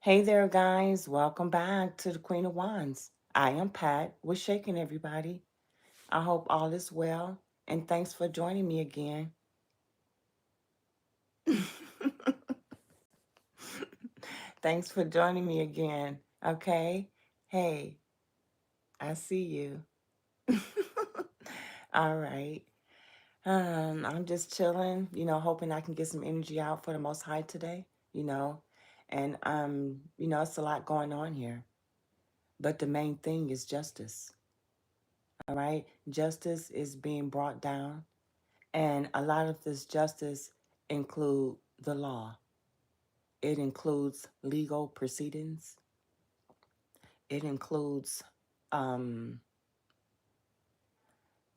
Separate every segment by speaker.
Speaker 1: Hey there, guys. Welcome back to the Queen of Wands. I am Pat. We're shaking everybody. I hope all is well, and thanks for joining me again. Thanks for joining me again. Okay. Hey, I see you. All right. I'm just chilling, hoping I can get some energy out for the Most High today, and it's a lot going on here. But the main thing is justice. All right. Justice is being brought down. And a lot of this justice include the law. It includes legal proceedings. It includes um,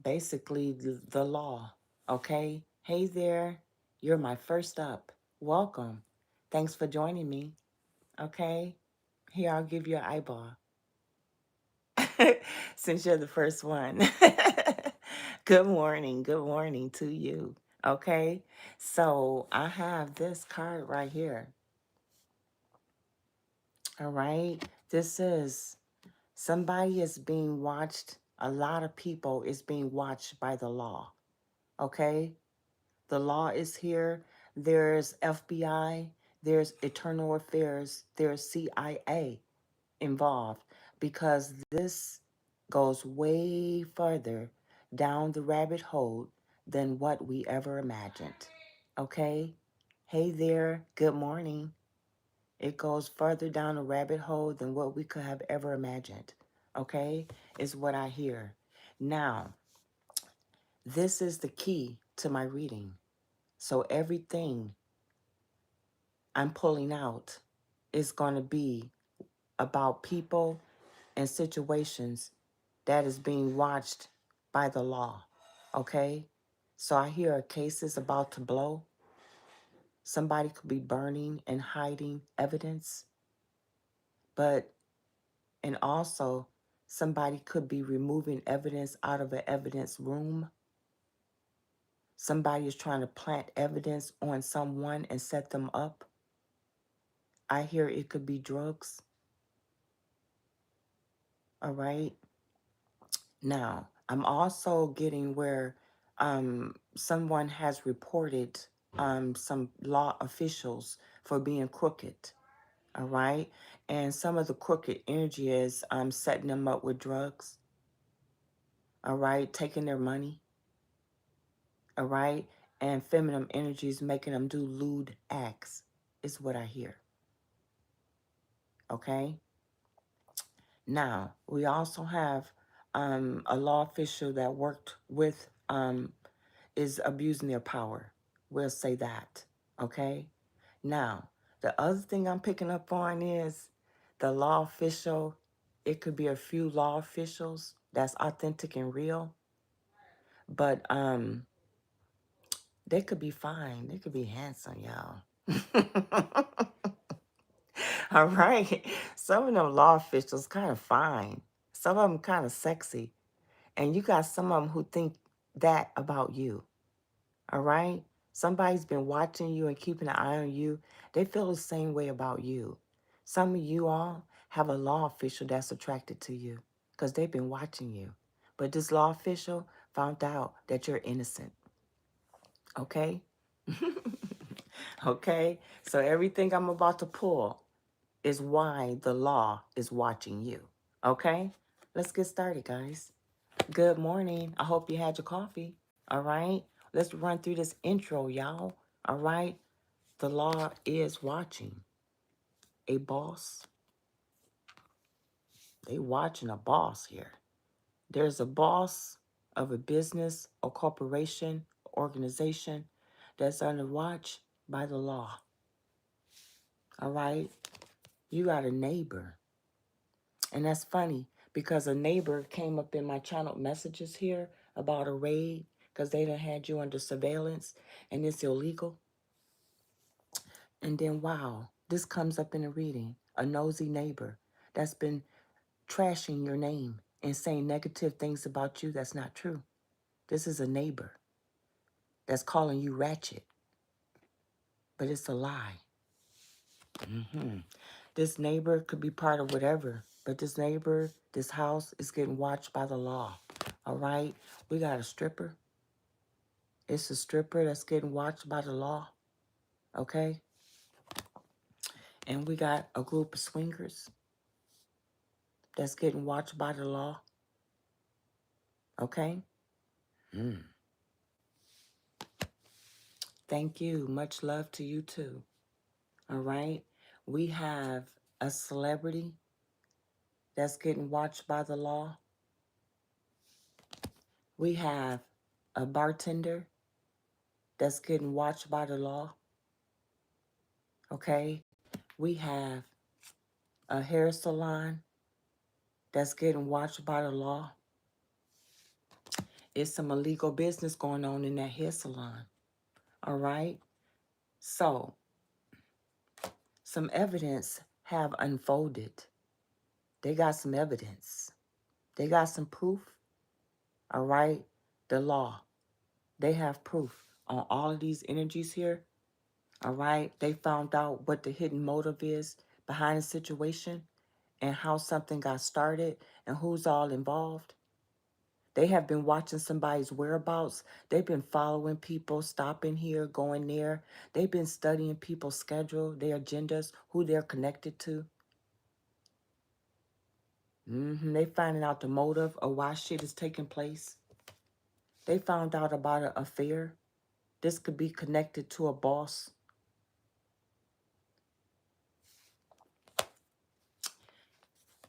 Speaker 1: basically the law. Okay. Hey there. You're my first up. Welcome. Thanks for joining me. Okay. Here, I'll give you an eyeball. Since you're the first one. Good morning. Good morning to you. Okay. So I have this card right here. All right. This is somebody is being watched. A lot of people is being watched by the law. Okay. The law is here. There's FBI. There's Internal Affairs. There's CIA involved because this goes way further down the rabbit hole than what we ever imagined. Okay? Hey there, good morning. It goes further down the rabbit hole than what we could have ever imagined. Okay? Is what I hear. Now, this is the key to my reading. So everything I'm pulling out is going to be about people and situations that is being watched by the law. Okay? So I hear a case is about to blow. Somebody could be burning and hiding evidence, and also somebody could be removing evidence out of an evidence room. Somebody is trying to plant evidence on someone and set them up. I hear it could be drugs. All right? Now, I'm also getting where someone has reported some law officials for being crooked, all right? And some of the crooked energy is setting them up with drugs, all right? Taking their money, all right? And feminine energy is making them do lewd acts, is what I hear, okay? Now, we also have a law official that worked with is abusing their power. We'll say that, okay? Now, the other thing I'm picking up on is the law official. It could be a few law officials that's authentic and real, but they could be fine. They could be handsome, y'all. All right. Some of them law officials kind of fine. Some of them kind of sexy. And you got some of them who think that about you. All right? Somebody's been watching you and keeping an eye on you. They feel the same way about you. Some of you all have a law official that's attracted to you because they've been watching you. But this law official found out that you're innocent. Okay? Okay? So everything I'm about to pull is why the law is watching you. Okay? Let's get started, guys. Good morning. I hope you had your coffee. All right? Let's run through this intro, y'all. All right? The law is watching. A boss. They watching a boss here. There's a boss of a business, a corporation, organization that's under watch by the law. All right? You got a neighbor. And that's funny because a neighbor came up in my channel messages here about a raid because they done had you under surveillance and it's illegal. And then, wow, this comes up in a reading. A nosy neighbor that's been trashing your name and saying negative things about you that's not true. This is a neighbor that's calling you ratchet, but it's a lie. This neighbor could be part of whatever, but this neighbor, this house is getting watched by the law. All right? We got a stripper. It's a stripper that's getting watched by the law. Okay? And we got a group of swingers that's getting watched by the law. Okay? Mm. Thank you. Much love to you too. All right? We have a celebrity that's getting watched by the law. We have a bartender that's getting watched by the law. Okay? We have a hair salon that's getting watched by the law. It's some illegal business going on in that hair salon. All right? So, some evidence have unfolded. They got some evidence. They got some proof. All right? The law. They have proof on all of these energies here. All right? They found out what the hidden motive is behind the situation and how something got started and who's all involved. They have been watching somebody's whereabouts. They've been following people, stopping here, going there. They've been studying people's schedule, their agendas, who they're connected to. They finding out the motive of why shit is taking place. They found out about an affair. This could be connected to a boss.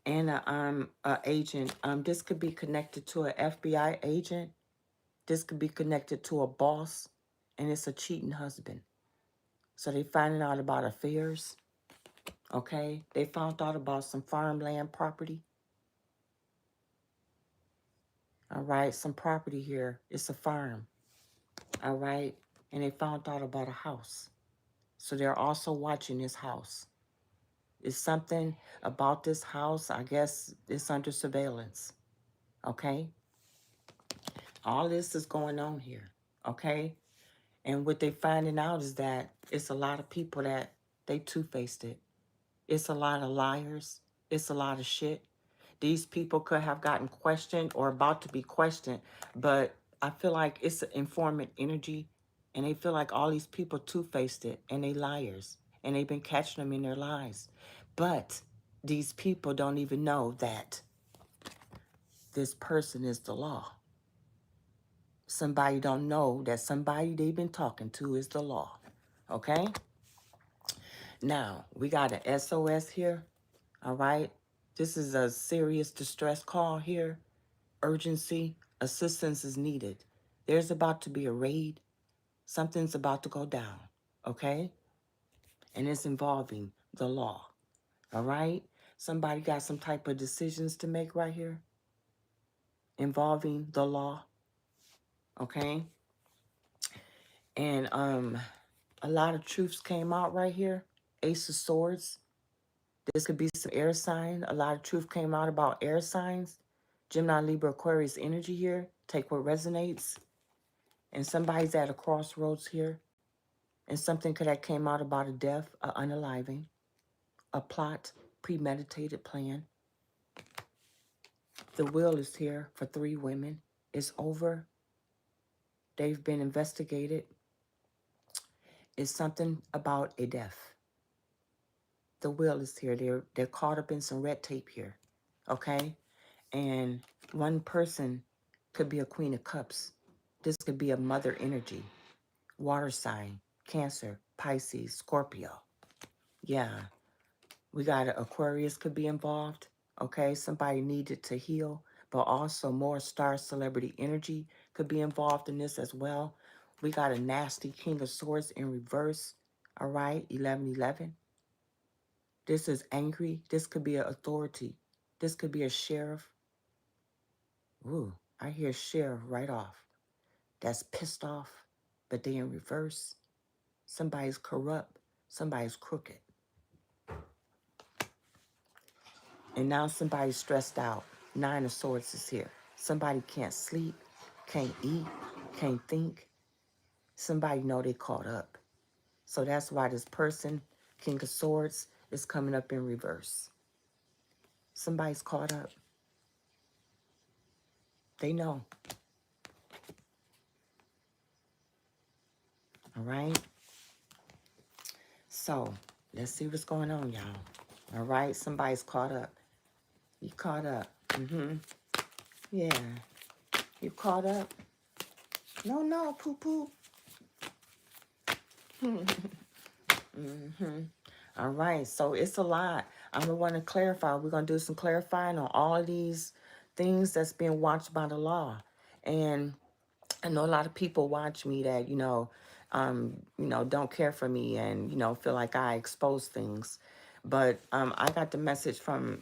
Speaker 1: And a agent. This could be connected to an FBI agent. This could be connected to a boss, and it's a cheating husband. So they finding out about affairs. Okay, they found out about some farmland property. All right, some property here. It's a farm. All right, and they found out about a house. So they're also watching this house. It's something about this house, I guess it's under surveillance. Okay, all this is going on here. Okay, and what they finding out is that it's a lot of people that they two-faced it. It's a lot of liars. It's a lot of shit. These people could have gotten questioned or about to be questioned, but I feel like it's an informant energy, and they feel like all these people two-faced it, and they liars, and they've been catching them in their lies. But these people don't even know that this person is the law. Somebody don't know that somebody they've been talking to is the law. Okay? Now, we got an SOS here. All right? This is a serious distress call here. Urgency, assistance is needed. There's about to be a raid. Something's about to go down. Okay? And it's involving the law. All right? Somebody got some type of decisions to make right here involving the law. Okay? And a lot of truths came out right here. Ace of Swords. This could be some air sign. A lot of truth came out about air signs. Gemini, Libra, Aquarius energy here. Take what resonates. And somebody's at a crossroads here. And something could have came out about a death, a unaliving, a plot, premeditated plan. The will is here for 3 women. It's over. They've been investigated. It's something about a death. The will is here. They're caught up in some red tape here. Okay? And one person could be a Queen of Cups. This could be a mother energy. Water sign, Cancer, Pisces, Scorpio. Yeah. We got an Aquarius could be involved. Okay? Somebody needed to heal. But also more star celebrity energy could be involved in this as well. We got a nasty King of Swords in reverse. All right? 1111. This is angry. This could be an authority. This could be a sheriff. Ooh, I hear sheriff right off. That's pissed off, but they in reverse. Somebody's corrupt. Somebody's crooked. And now somebody's stressed out. 9 of Swords is here. Somebody can't sleep, can't eat, can't think. Somebody know they caught up. So that's why this person King of Swords is coming up in reverse. Somebody's caught up. They know. All right? So, let's see what's going on, y'all. All right? Somebody's caught up. You caught up. Yeah. You caught up. No, poo-poo. All right, so it's a lot. I'm going to want to clarify. We're going to do some clarifying on all of these things that's being watched by the law. And I know a lot of people watch me that, don't care for me and, feel like I expose things. But I got the message from,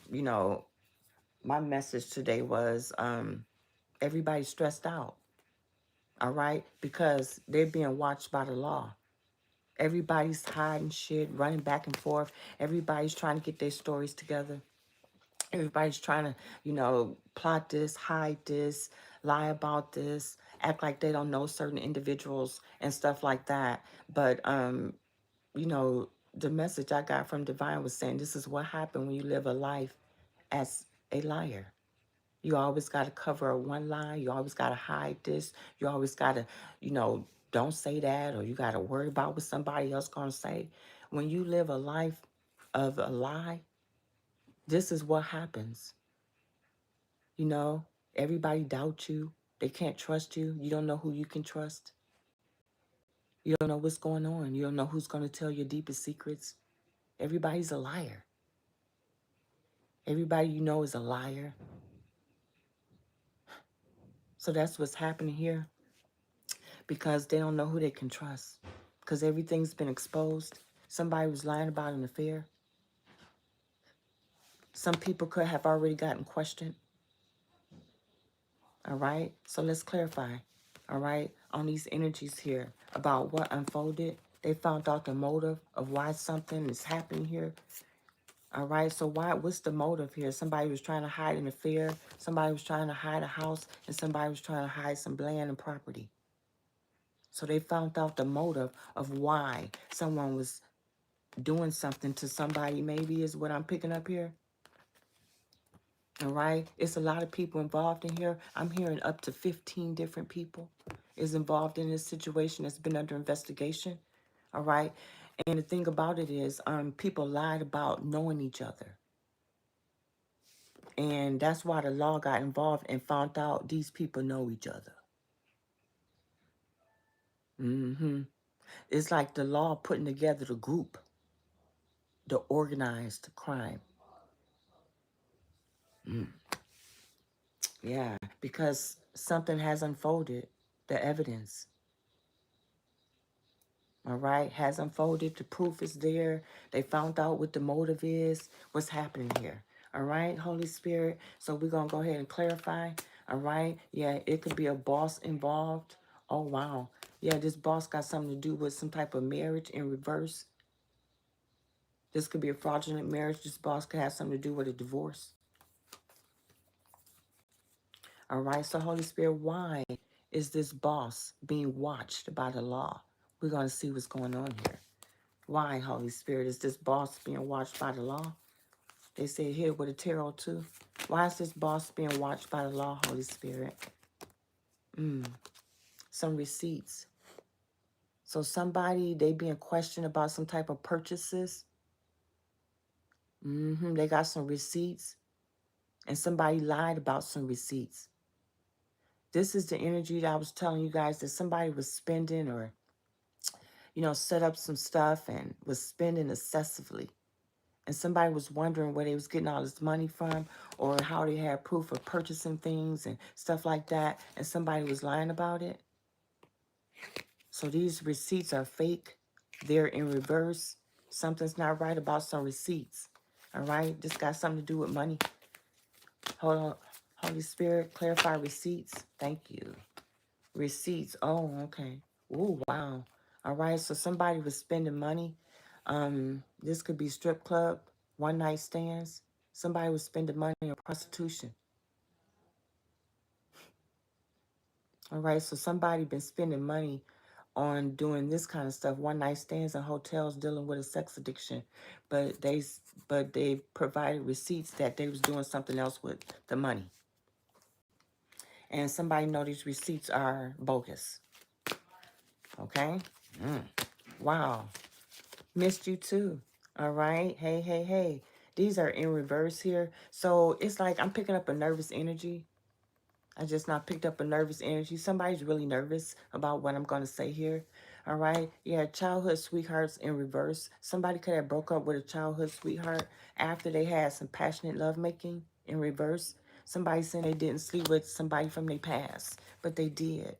Speaker 1: my message today was everybody's stressed out, all right, because they're being watched by the law. Everybody's hiding shit, running back and forth. Everybody's trying to get their stories together. Everybody's trying to, plot this, hide this, lie about this, act like they don't know certain individuals and stuff like that. But, the message I got from Divine was saying this is what happened when you live a life as a liar. You always got to cover one lie. You always got to hide this. You always got to, don't say that, or you got to worry about what somebody else going to say. When you live a life of a lie, this is what happens. Everybody doubts you. They can't trust you. You don't know who you can trust. You don't know what's going on. You don't know who's going to tell your deepest secrets. Everybody's a liar. Everybody you know is a liar. So that's what's happening here, because they don't know who they can trust, because everything's been exposed. Somebody was lying about an affair. Some people could have already gotten questioned. All right, so let's clarify, all right, on these energies here about what unfolded. They found out the motive of why something is happening here. All right, so what's the motive here? Somebody was trying to hide an affair. Somebody was trying to hide a house, and somebody was trying to hide some land and property. So they found out the motive of why someone was doing something to somebody, maybe, is what I'm picking up here. All right, it's a lot of people involved in here. I'm hearing up to 15 different people is involved in this situation that's been under investigation. All right, and the thing about it is people lied about knowing each other, and that's why the law got involved and found out these people know each other. It's like the law putting together the group, the organized crime. Yeah, because something has unfolded, the evidence, all right, has unfolded. The proof is there. They found out what the motive is, what's happening here. All right, Holy Spirit. So we're going to go ahead and clarify. All right. Yeah, it could be a boss involved. Oh, wow. Yeah, this boss got something to do with some type of marriage in reverse. This could be a fraudulent marriage. This boss could have something to do with a divorce. All right. So, Holy Spirit, why is this boss being watched by the law? We're going to see what's going on here. Why, Holy Spirit, is this boss being watched by the law? They say here with a tarot too. Why is this boss being watched by the law, Holy Spirit? Some receipts. So somebody, they being questioned about some type of purchases. They got some receipts. And somebody lied about some receipts. This is the energy that I was telling you guys, that somebody was spending, or, set up some stuff and was spending excessively. And somebody was wondering where they was getting all this money from, or how they had proof of purchasing things and stuff like that. And somebody was lying about it. So these receipts are fake. They're in reverse. Something's not right about some receipts. All right? This got something to do with money. Hold on. Holy Spirit, clarify receipts. Thank you. Receipts. Oh, okay. Oh, wow. All right. So somebody was spending money. This could be strip club, one night stands. Somebody was spending money on prostitution. All right. So somebody been spending money on doing this kind of stuff, one night stands in hotels, dealing with a sex addiction, but they provided receipts that they was doing something else with the money, and somebody know these receipts are bogus. Okay. Wow. Missed you too. All right. Hey, hey, hey. These are in reverse here. So it's like I'm picking up a nervous energy. I just not picked up a nervous energy. Somebody's really nervous about what I'm going to say here. All right. Yeah, childhood sweethearts in reverse. Somebody could have broke up with a childhood sweetheart after they had some passionate lovemaking in reverse. Somebody saying they didn't sleep with somebody from their past, but they did.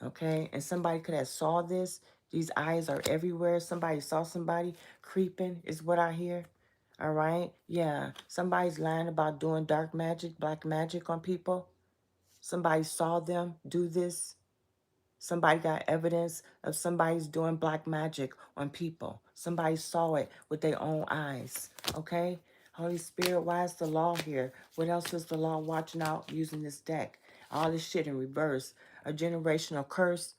Speaker 1: Okay, and somebody could have saw this. These eyes are everywhere. Somebody saw somebody creeping is what I hear. All right, yeah, somebody's lying about doing dark magic, black magic on people. Somebody saw them do this. Somebody got evidence of somebody's doing black magic on people. Somebody saw it with their own eyes. Okay, Holy Spirit, why is the law here? What else is the law watching out using this deck? All this shit in reverse. A generational curse.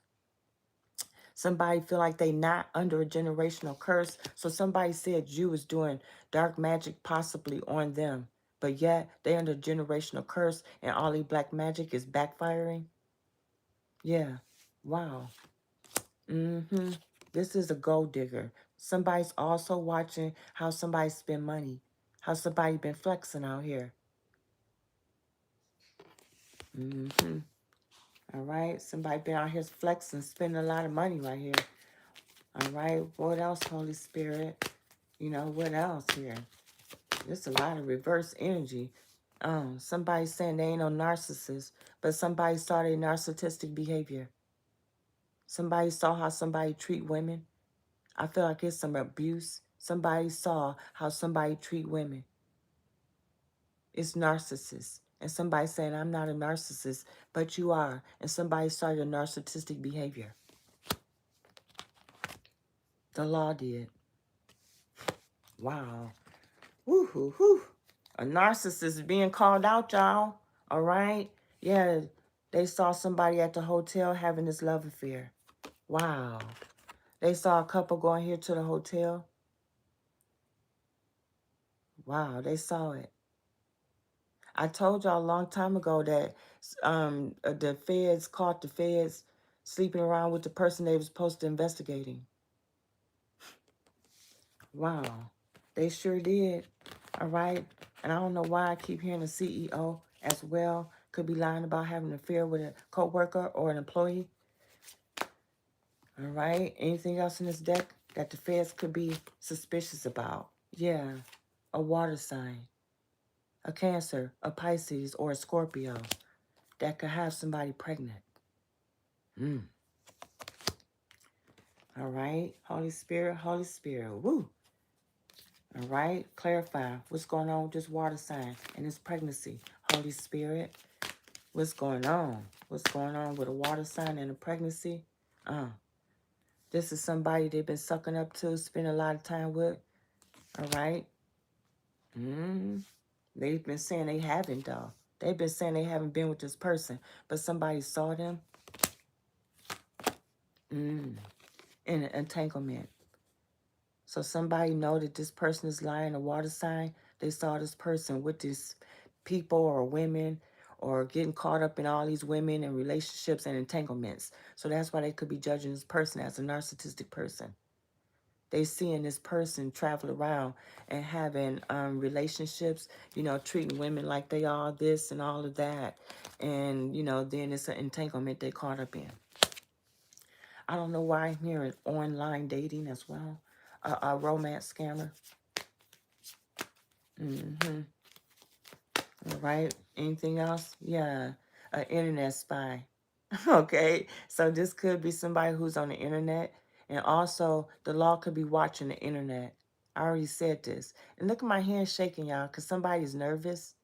Speaker 1: Somebody feel like they not under a generational curse. So somebody said you was doing dark magic possibly on them. But yet they under generational curse and all the black magic is backfiring. Yeah. Wow. This is a gold digger. Somebody's also watching how somebody spend money. How somebody been flexing out here. All right. Somebody been out here flexing, spending a lot of money right here. All right. What else, Holy Spirit? You know, what else here? There's a lot of reverse energy. Somebody saying they ain't no narcissist, but somebody saw their narcissistic behavior. Somebody saw how somebody treat women. I feel like it's some abuse. Somebody saw how somebody treat women. It's narcissist. And somebody saying, I'm not a narcissist, but you are. And somebody saw your narcissistic behavior. The law did. Wow. Woo hoo hoo. A narcissist being called out, y'all. All right? Yeah, they saw somebody at the hotel having this love affair. Wow. They saw a couple going here to the hotel. Wow, they saw it. I told y'all a long time ago that the feds caught the feds sleeping around with the person they were supposed to investigating. Wow. They sure did. All right. And I don't know why I keep hearing the CEO as well could be lying about having an affair with a co-worker or an employee. All right. Anything else in this deck that the feds could be suspicious about? Yeah. A water sign, a Cancer, a Pisces, or a Scorpio that could have somebody pregnant. All right. Holy Spirit, Holy Spirit. Woo. All right. Clarify what's going on with this water sign and this pregnancy. Holy Spirit, what's going on? What's going on with a water sign and a pregnancy? This is somebody they've been sucking up to, spending a lot of time with. All right. They've been saying they haven't, though. They've been saying they haven't been with this person, but somebody saw them in an entanglement. So somebody know that this person is lying, a water sign. They saw this person with these people or women or getting caught up in all these women and relationships and entanglements. So that's why they could be judging this person as a narcissistic person. They seeing this person travel around and having relationships, you know, treating women like they are this and all of that. And, you know, then it's an entanglement they caught up in. I don't know why I'm hearing online dating as well. A romance scammer. All right. Anything else? Yeah. An internet spy. Okay. So this could be somebody who's on the internet. And also, the law could be watching the internet. I already said this. And look at my hand shaking, y'all, because somebody's nervous.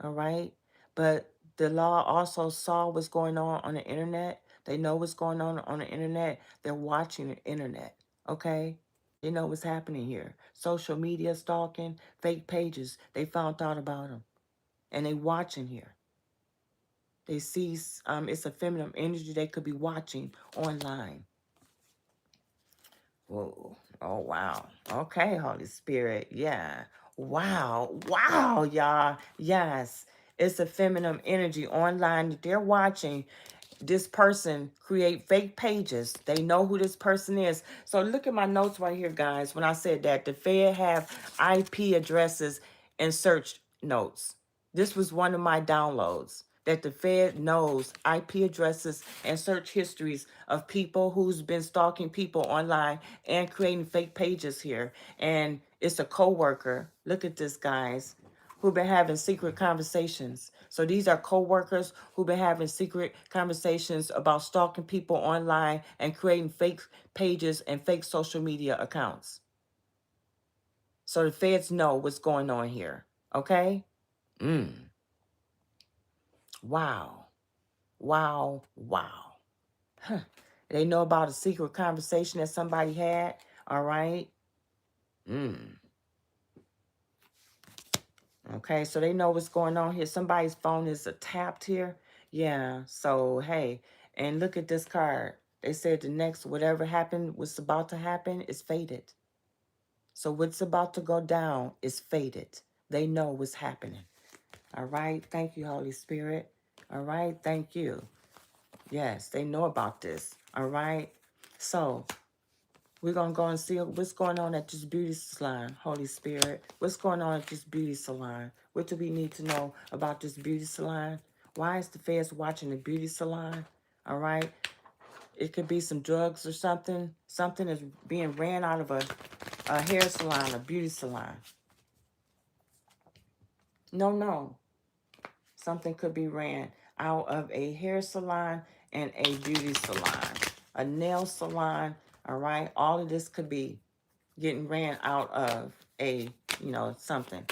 Speaker 1: All right. But the law also saw what's going on the internet. They know what's going on the internet. They're watching the internet. Okay. They know what's happening here. Social media stalking, fake pages. They found out about them. And they watching here. They see it's a feminine energy they could be watching online. Whoa. Oh, wow. Okay, Holy Spirit. Yeah. Wow. Wow, y'all. Yes. It's a feminine energy online that they're watching this person create fake pages. They know who this person is. So look at my notes right here, guys. When I said that the Fed have IP addresses and search notes. This was one of my downloads, that the Fed knows IP addresses and search histories of people who's been stalking people online and creating fake pages here. And it's a coworker. Look at this, guys, who've been having secret conversations. So these are co-workers who've been having secret conversations about stalking people online and creating fake pages and fake social media accounts. So the feds know what's going on here. Okay? Wow. Wow. Wow. Huh. They know about a secret conversation that somebody had. All right? Okay, so they know what's going on here. Somebody's phone is tapped here. Yeah, so hey, and look at this card. They said the next, whatever happened, what's about to happen is fated. So what's about to go down is fated. They know what's happening. All right, thank you, Holy Spirit. All right, thank you. Yes, they know about this. All right, so we're going to go and see what's going on at this beauty salon, Holy Spirit. What's going on at this beauty salon? What do we need to know about this beauty salon? Why is the feds watching the beauty salon? All right. It could be some drugs or something. Something is being ran out of a hair salon, a beauty salon. No. Something could be ran out of a hair salon and a beauty salon. A nail salon, all right? All of this could be getting ran out of a, something.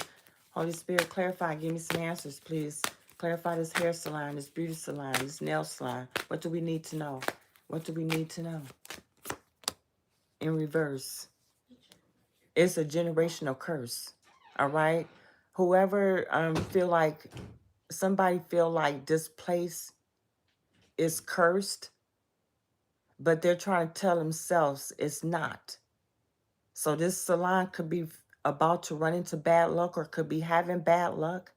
Speaker 1: Holy Spirit, clarify. Give me some answers, please. Clarify this hair salon, this beauty salon, this nail salon. What do we need to know? What do we need to know? In reverse, it's a generational curse, all right? Whoever somebody feel like this place is cursed, but they're trying to tell themselves it's not. So this salon could be about to run into bad luck or could be having bad luck,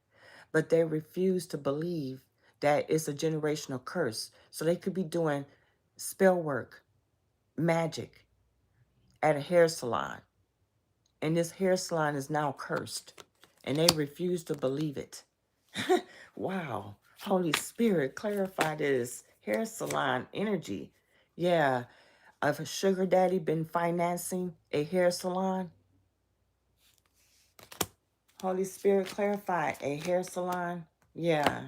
Speaker 1: but they refuse to believe that it's a generational curse. So they could be doing spell work, magic at a hair salon. And this hair salon is now cursed. And they refuse to believe it. Wow. Holy Spirit, clarify this hair salon energy. Yeah. If a sugar daddy been financing a hair salon, Holy Spirit, clarify a hair salon. Yeah.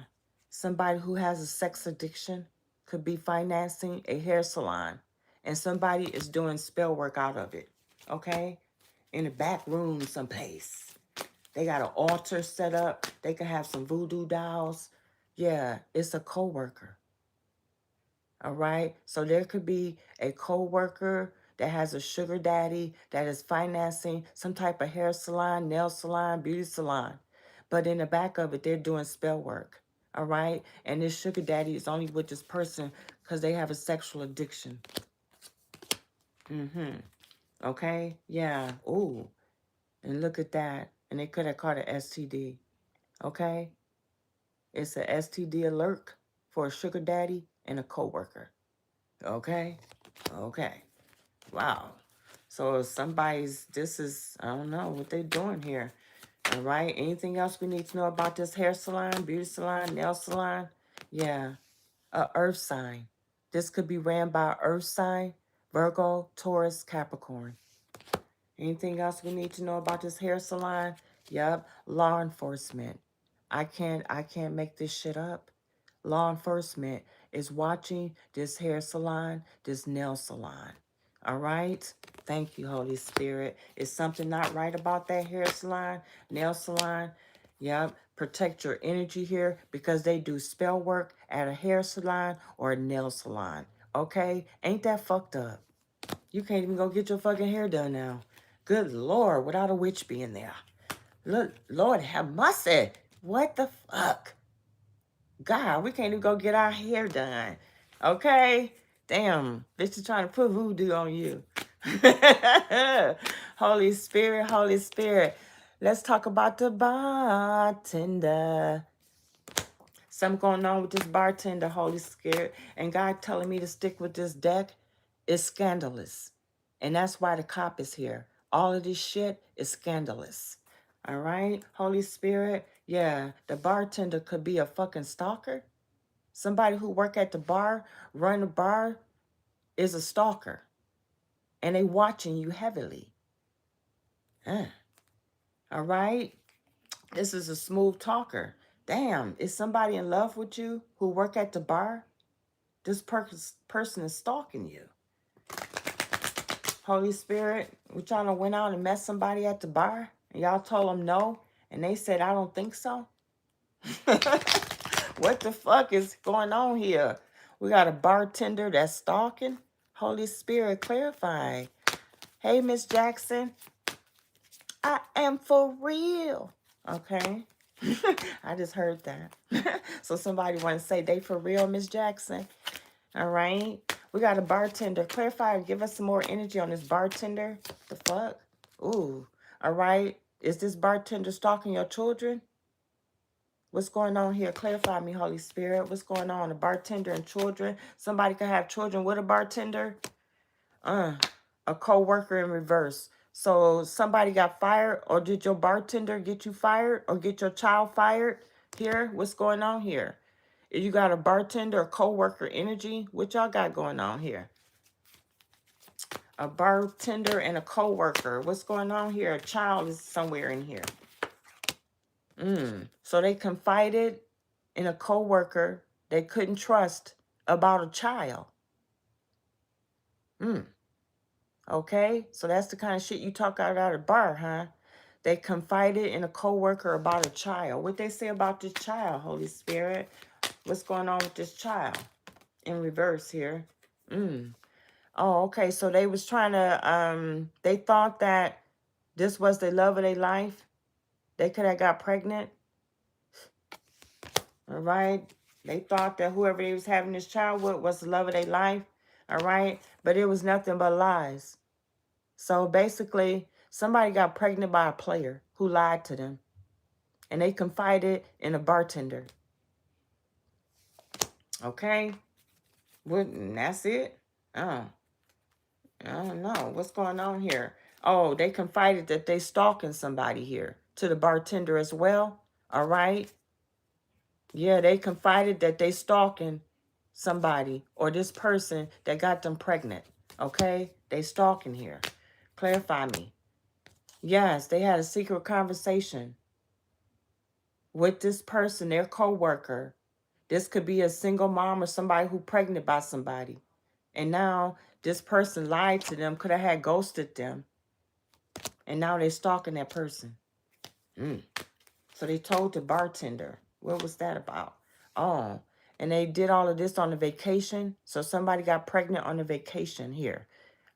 Speaker 1: Somebody who has a sex addiction could be financing a hair salon. And somebody is doing spell work out of it. Okay? In the back room someplace. They got an altar set up. They could have some voodoo dolls. Yeah, it's a co-worker. All right? So there could be a co-worker that has a sugar daddy that is financing some type of hair salon, nail salon, beauty salon. But in the back of it, they're doing spell work. All right? And this sugar daddy is only with this person because they have a sexual addiction. Okay? Yeah. Ooh. And look at that. And they could have caught an STD. Okay? It's a STD alert for a sugar daddy and a coworker. Okay? Okay. Wow. So I don't know what they're doing here. All right? Anything else we need to know about this hair salon, beauty salon, nail salon? Yeah. A earth sign. This could be ran by earth sign, Virgo, Taurus, Capricorn. Anything else we need to know about this hair salon? Yep, law enforcement. I can't make this shit up. Law enforcement is watching this hair salon, this nail salon. All right? Thank you, Holy Spirit. Is something not right about that hair salon, nail salon? Yep. Protect your energy here because they do spell work at a hair salon or a nail salon. Okay? Ain't that fucked up? You can't even go get your fucking hair done now. Good Lord, without a witch being there. Look, Lord have mercy. What the fuck? God, we can't even go get our hair done. Okay? Damn, bitch is trying to put voodoo on you. Holy Spirit, Holy Spirit. Let's talk about the bartender. Something going on with this bartender, Holy Spirit. And God telling me to stick with this deck is scandalous. And that's why the cop is here. All of this shit is scandalous. All right? Holy Spirit. Yeah, the bartender could be a fucking stalker. Somebody who work at the bar, run the bar, is a stalker. And they watching you heavily. All right? This is a smooth talker. Damn, is somebody in love with you who work at the bar? This person is stalking you. Holy Spirit, we trying to went out and met somebody at the bar, and y'all told them no, and they said, I don't think so. What the fuck is going on here? We got a bartender that's stalking. Holy Spirit, clarify. Hey, Miss Jackson, I am for real. Okay. I just heard that. So somebody want to say they for real, Miss Jackson. All right. We got a bartender. Clarify, give us some more energy on this bartender. The fuck? Ooh. All right. Is this bartender stalking your children? What's going on here? Clarify me, Holy Spirit. What's going on? A bartender and children. Somebody could have children with a bartender. A co-worker in reverse. So somebody got fired, or did your bartender get you fired, or get your child fired here? What's going on here? If you got a bartender or co-worker energy, what y'all got going on here? A bartender and a co-worker. What's going on here? A child is somewhere in here. So they confided in a co-worker they couldn't trust about a child. Okay, so that's the kind of shit you talk out at a bar, huh? They confided in a co-worker about a child. What they say about this child, Holy Spirit? What's going on with this child? In reverse here. Oh, okay, so they was trying to, they thought that this was the love of their life. They could have got pregnant. All right. They thought that whoever they was having this child with was the love of their life. All right. But it was nothing but lies. So basically, somebody got pregnant by a player who lied to them. And they confided in a bartender. Okay. And that's it? Oh, I don't know. What's going on here? Oh, they confided that they stalking somebody here to the bartender as well. All right. Yeah, they confided that they stalking somebody or this person that got them pregnant. Okay? They stalking here. Clarify me. Yes, they had a secret conversation with this person, their co-worker. This could be a single mom or somebody who pregnant by somebody. And now this person lied to them, could have had ghosted them. And now they're stalking that person. So they told the bartender. What was that about? Oh, and they did all of this on a vacation. So somebody got pregnant on a vacation here.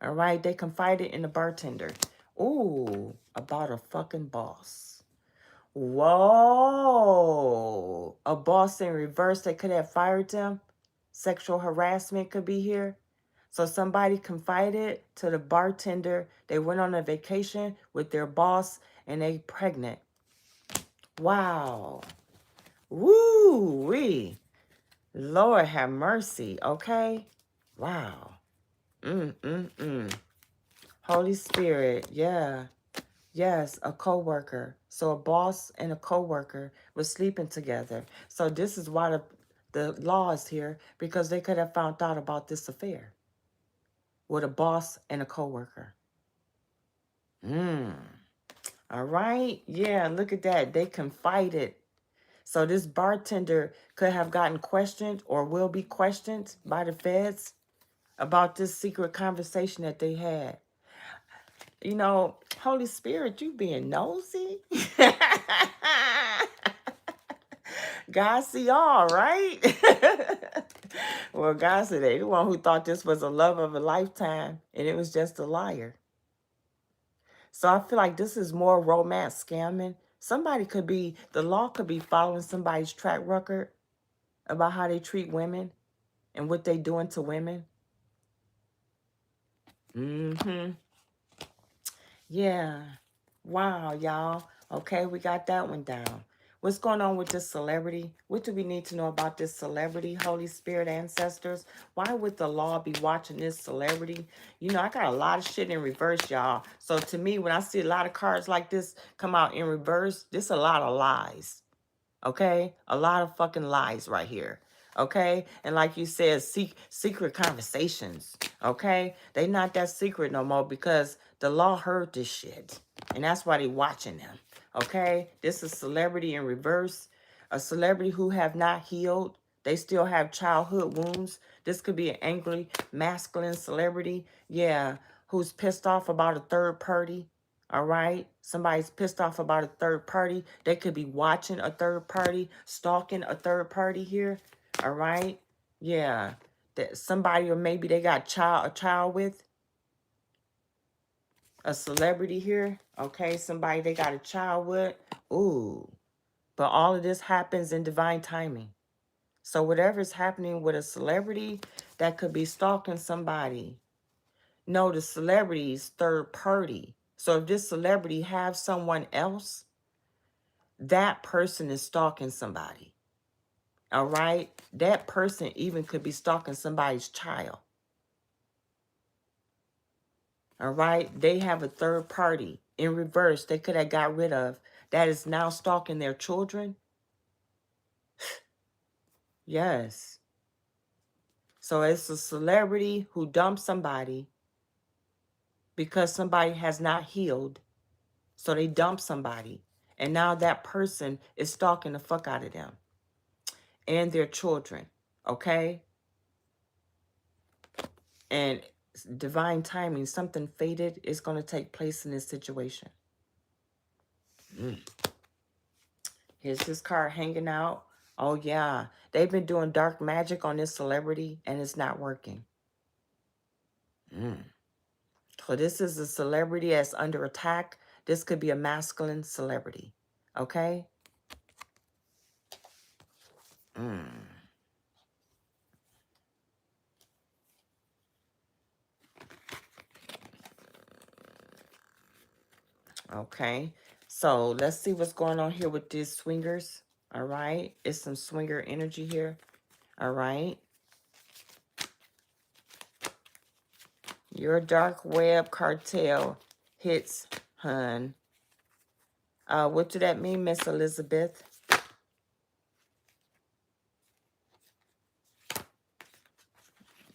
Speaker 1: All right, they confided in the bartender. Ooh, about a fucking boss. Whoa, a boss in reverse. They could have fired them. Sexual harassment could be here. So somebody confided to the bartender. They went on a vacation with their boss and they pregnant. Wow. Woo-wee. Lord have mercy, okay? Wow. Holy Spirit, yeah. Yes, a co-worker. So a boss and a co-worker were sleeping together. So this is why the law is here, because they could have found out about this affair with a boss and a co-worker. All right. Yeah, look at that. They confided. So this bartender could have gotten questioned or will be questioned by the feds about this secret conversation that they had. You know, Holy Spirit, you being nosy. God see all, right? Well, God said they the one who thought this was a love of a lifetime and it was just a liar. So I feel like this is more romance scamming. Somebody could be, the law could be following somebody's track record about how they treat women and what they doing to women. Mm-hmm. Yeah. Wow, y'all. Okay, we got that one down. What's going on with this celebrity? What do we need to know about this celebrity, Holy Spirit ancestors? Why would the law be watching this celebrity? You know, I got a lot of shit in reverse, y'all. So to me, when I see a lot of cards like this come out in reverse, this a lot of lies. Okay? A lot of fucking lies right here. Okay? And like you said, secret conversations. Okay? They not that secret no more because the law heard this shit. And that's why they watching them. Okay? This is celebrity in reverse. A celebrity who have not healed. They still have childhood wounds. This could be an angry, masculine celebrity. Yeah. Who's pissed off about a third party. All right. Somebody's pissed off about a third party. They could be watching a third party, stalking a third party here. All right. Yeah. That somebody, or maybe they got a child with a celebrity here. Okay. Somebody they got a child with. Ooh. But all of this happens in divine timing. So whatever's happening with a celebrity that could be stalking somebody. No, the celebrity's third party. So if this celebrity have someone else, that person is stalking somebody. All right? That person even could be stalking somebody's child. All right? They have a third party in reverse they could have got rid of that is now stalking their children. Yes. So it's a celebrity who dumped somebody because somebody has not healed. So they dump somebody. And now that person is stalking the fuck out of them and their children. Okay? And divine timing, something fated is going to take place in this situation. Here's this card hanging out. Oh, yeah. They've been doing dark magic on this celebrity, and it's not working. So this is a celebrity that's under attack. This could be a masculine celebrity. Okay? Okay. So let's see what's going on here with these swingers. All right. It's some swinger energy here. All right. Your dark web cartel hits, hun. What do that mean, Miss Elizabeth?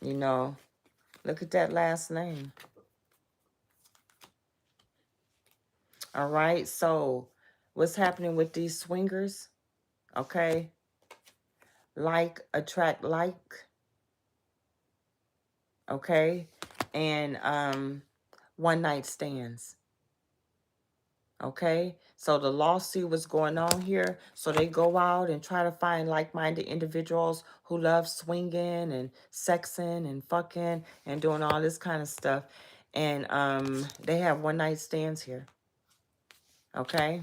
Speaker 1: You know, look at that last name. All right. So what's happening with these swingers? Okay. Like, attract like. Okay. And one night stands. Okay, so the lawsuit was going on here. So they go out and try to find like-minded individuals who love swinging and sexing and fucking and doing all this kind of stuff. And they have one night stands here. Okay.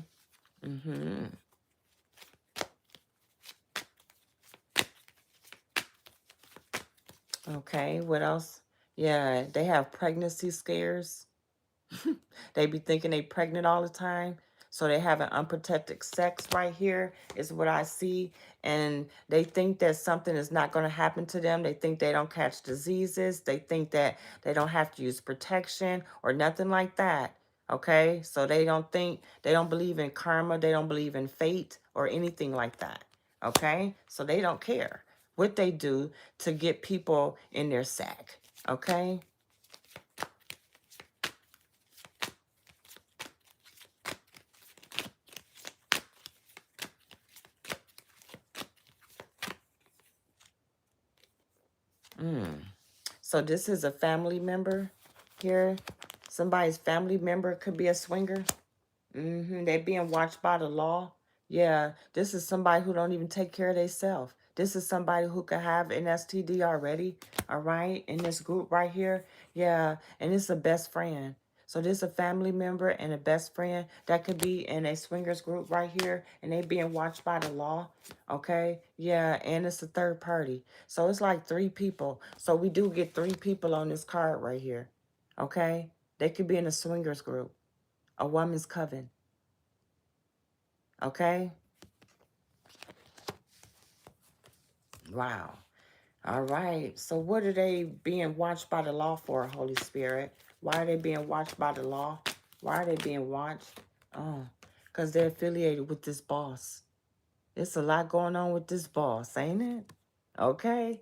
Speaker 1: Okay, what else? Yeah, they have pregnancy scares. They be thinking they pregnant all the time. So they having unprotected sex right here is what I see. And they think that something is not going to happen to them. They think they don't catch diseases. They think that they don't have to use protection or nothing like that. Okay? So they don't believe in karma. They don't believe in fate or anything like that. Okay? So they don't care what they do to get people in their sack. Okay? So this is a family member here. Somebody's family member could be a swinger. They're being watched by the law. Yeah, this is somebody who don't even take care of themselves. This is somebody who could have an STD already, all right, in this group right here. Yeah, and it's a best friend. So this a family member and a best friend that could be in a swingers group right here, and they being watched by the law. Okay, yeah, and it's a third party. So it's like 3 people. So we do get 3 people on this card right here. Okay, they could be in a swingers group, a woman's coven. Okay, wow. All right. So what are they being watched by the law for, Holy Spirit? Why are they being watched by the law? Why are they being watched? Oh, because they're affiliated with this boss. There's a lot going on with this boss, ain't it? Okay.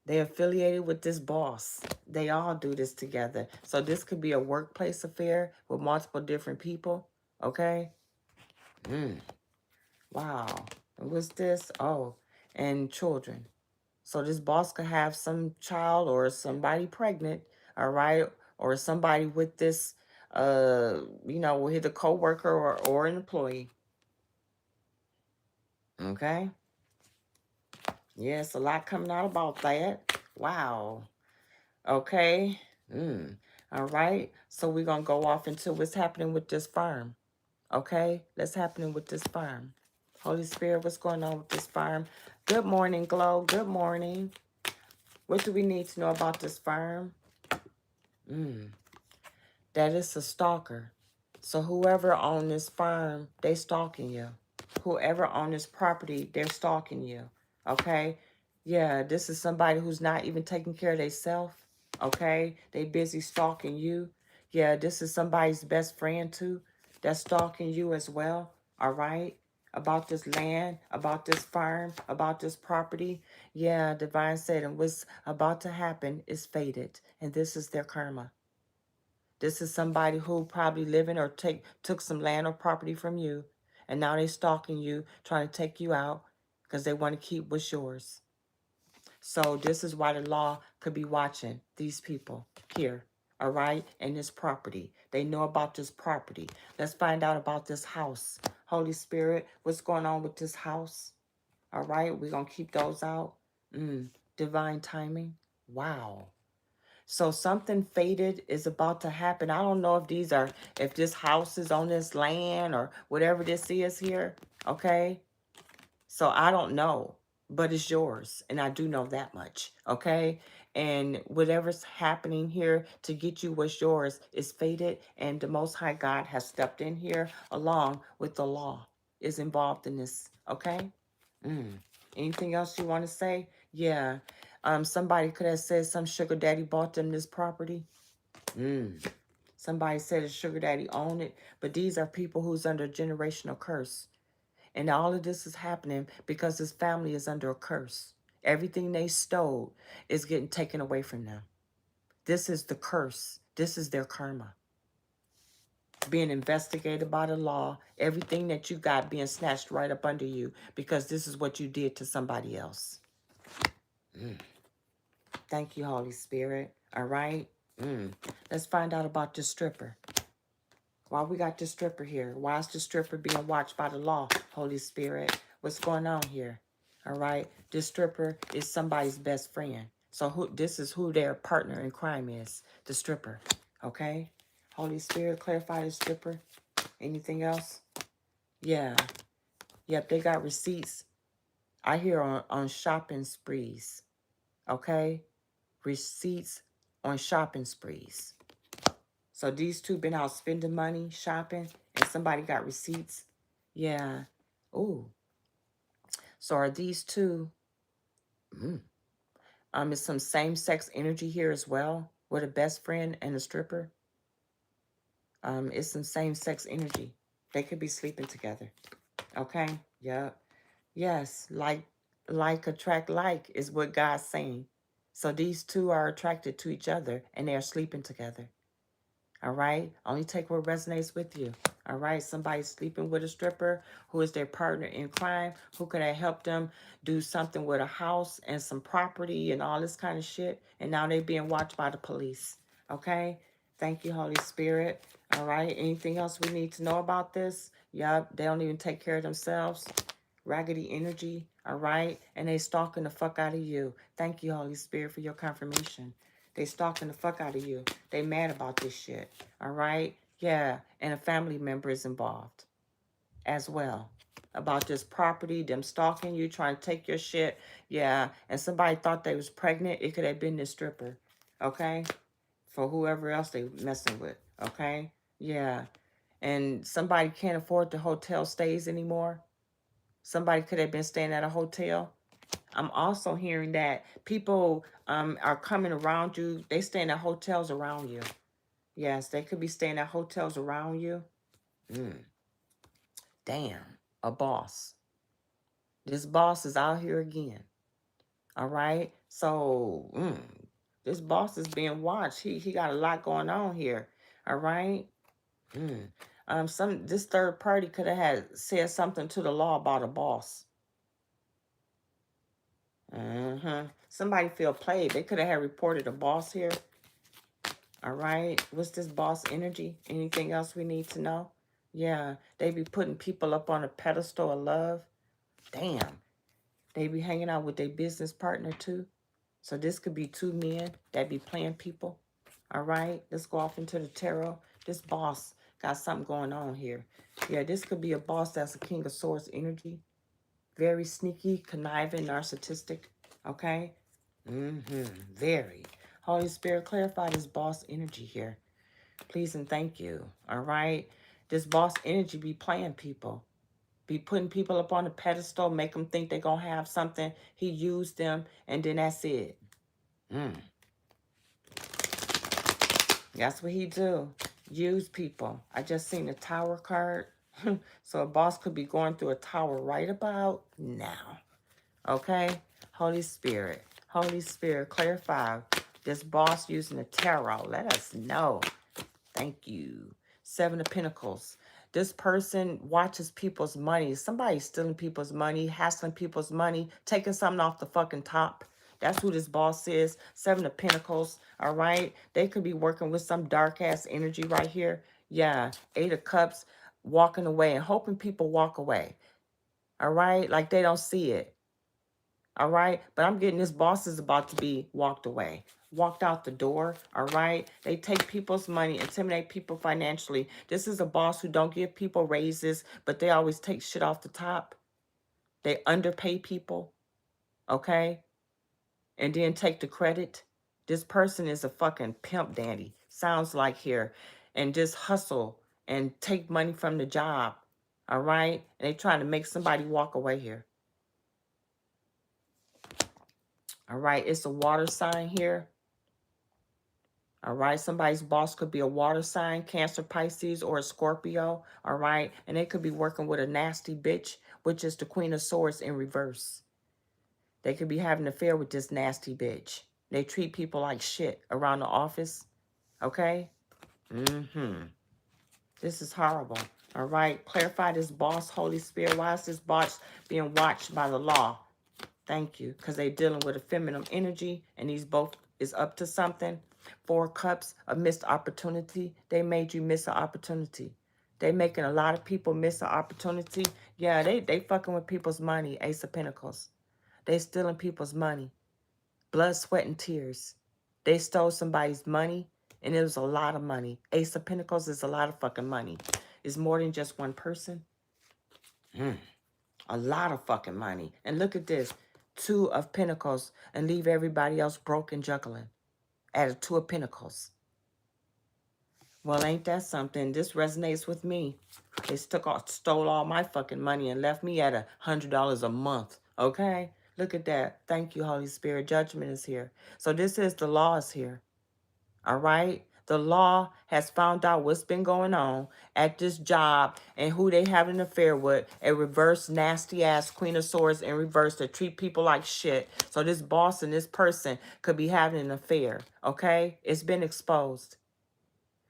Speaker 1: They're affiliated with this boss. They all do this together. So this could be a workplace affair with multiple different people. Okay. Wow. And what's this? Oh, and children. So this boss could have some child or somebody pregnant, all right? Or somebody with this, with a co-worker or an employee. Okay? Yes, a lot coming out about that. Wow. Okay. All right. So we're going to go off into what's happening with this farm. Okay? What's happening with this farm? Holy Spirit, what's going on with this farm? Good morning, Glow. Good morning. What do we need to know about this farm? That it's a stalker. So whoever on this farm, they stalking you. Whoever on this property, they're stalking you. Okay? Yeah, this is somebody who's not even taking care of themselves. Okay? They busy stalking you. Yeah, this is somebody's best friend too. That's stalking you as well. All right? About this land, about this farm, about this property. Yeah, Divine said, and what's about to happen is fated. And this is their karma. This is somebody who probably living or took some land or property from you, and now they stalking you, trying to take you out because they want to keep what's yours. So this is why the law could be watching these people here, all right, and this property. They know about this property. Let's find out about this house. Holy Spirit, what's going on with this house? All right, we're going to keep those out. Divine timing. Wow. So something fated is about to happen. I don't know if this house is on this land or whatever this is here. Okay. So I don't know, but it's yours. And I do know that much. Okay. And whatever's happening here to get you what's yours is fated. And the Most High God has stepped in here along with the law is involved in this. Okay. Anything else you want to say? Yeah. Somebody could have said some sugar daddy bought them this property. Somebody said a sugar daddy owned it. But these are people who's under generational curse. And all of this is happening because this family is under a curse. Everything they stole is getting taken away from them. This is the curse. This is their karma. Being investigated by the law. Everything that you got being snatched right up under you because this is what you did to somebody else. Thank you, Holy Spirit. All right. Let's find out about this stripper. Why we got this stripper here? Why is the stripper being watched by the law, Holy Spirit? What's going on here? All right. This stripper is somebody's best friend. So this is who their partner in crime is, the stripper. Okay. Holy Spirit, clarify the stripper. Anything else? Yeah. Yep, they got receipts. I hear on shopping sprees. Okay. Receipts on shopping sprees. So these two been out spending money, shopping, and somebody got receipts. Yeah. Ooh. So are these two, is some same-sex energy here as well with a best friend and a stripper? It's some same-sex energy. They could be sleeping together. Okay. Yeah. Yes. Like attract like is what God's saying. So these two are attracted to each other and they're sleeping together. All right. Only take what resonates with you. All right. Somebody sleeping with a stripper who is their partner in crime, who could have helped them do something with a house and some property and all this kind of shit. And now they're being watched by the police. Okay. Thank you, Holy Spirit. All right. Anything else we need to know about this? Yup. They don't even take care of themselves. Raggedy energy. All right. And they stalking the fuck out of you. Thank you, Holy Spirit, for your confirmation. They stalking the fuck out of you. They mad about this shit. All right? Yeah. And a family member is involved as well. About this property, them stalking you, trying to take your shit. Yeah. And somebody thought they was pregnant. It could have been this stripper. Okay? For whoever else they messing with. Okay? Yeah. And somebody can't afford the hotel stays anymore. Somebody could have been staying at a hotel. I'm also hearing that people are coming around you. They staying at hotels around you. Yes, they could be staying at hotels around you. Damn, a boss. This boss is out here again. All right. So this boss is being watched. He got a lot going on here. All right. This third party could have had said something to the law about a boss. Somebody feel played. They could have had reported a boss here. All right. What's this boss energy? Anything else we need to know? Yeah. They be putting people up on a pedestal of love. Damn. They be hanging out with their business partner too. So this could be two men that be playing people. All right. Let's go off into the tarot. This boss got something going on here. Yeah, this could be a boss that's a King of Swords energy. Very sneaky, conniving, narcissistic. Okay? Very. Holy Spirit, clarify this boss energy here. Please and thank you. All right? This boss energy be playing people. Be putting people up on a pedestal, make them think they're going to have something. He used them, and then that's it. That's what he do. Use people. I just seen the Tower card. So a boss could be going through a tower right about now. Okay? Holy Spirit, clarify this boss using the tarot. Let us know. Thank you. Seven of Pentacles. This person watches people's money. Somebody's stealing people's money, hassling people's money, taking something off the fucking top. That's who this boss is. Seven of Pentacles. All right? They could be working with some dark-ass energy right here. Yeah. Eight of Cups. Walking away and hoping people walk away. All right? Like they don't see it. All right? But I'm getting this boss is about to be walked away. Walked out the door. All right? They take people's money, intimidate people financially. This is a boss who don't give people raises, but they always take shit off the top. They underpay people. Okay? And then take the credit. This person is a fucking pimp daddy. Sounds like here. And just hustle and take money from the job. All right? And they trying to make somebody walk away here. All right? It's a water sign here. All right, somebody's boss could be a water sign, Cancer, Pisces, or a Scorpio. All right, and they could be working with a nasty bitch, which is the Queen of Swords in reverse. They could be having an affair with this nasty bitch. They treat people like shit around the office. Okay? This is horrible. All right, clarify this boss, Holy Spirit. Why is this boss being watched by the law? Thank you, because they're dealing with a feminine energy, and these both is up to something. Four Cups, a missed opportunity. They made you miss an opportunity. They making a lot of people miss an opportunity. Yeah, they fucking with people's money. Ace of Pentacles. They stealing people's money. Blood, sweat, and tears. They stole somebody's money, and it was a lot of money. Ace of Pentacles is a lot of fucking money. It's more than just one person. A lot of fucking money. And look at this. Two of Pentacles, and leave everybody else broke and juggling. At a Two of Pentacles. Well, ain't that something? This resonates with me. They stole all my fucking money and left me at $100 a month. Okay? Look at that. Thank you, Holy Spirit. Judgment is here. So this is the law is here. All right? The law has found out what's been going on at this job and who they have an affair with. A reverse nasty ass Queen of Swords in reverse to treat people like shit. So this boss and this person could be having an affair. Okay? It's been exposed.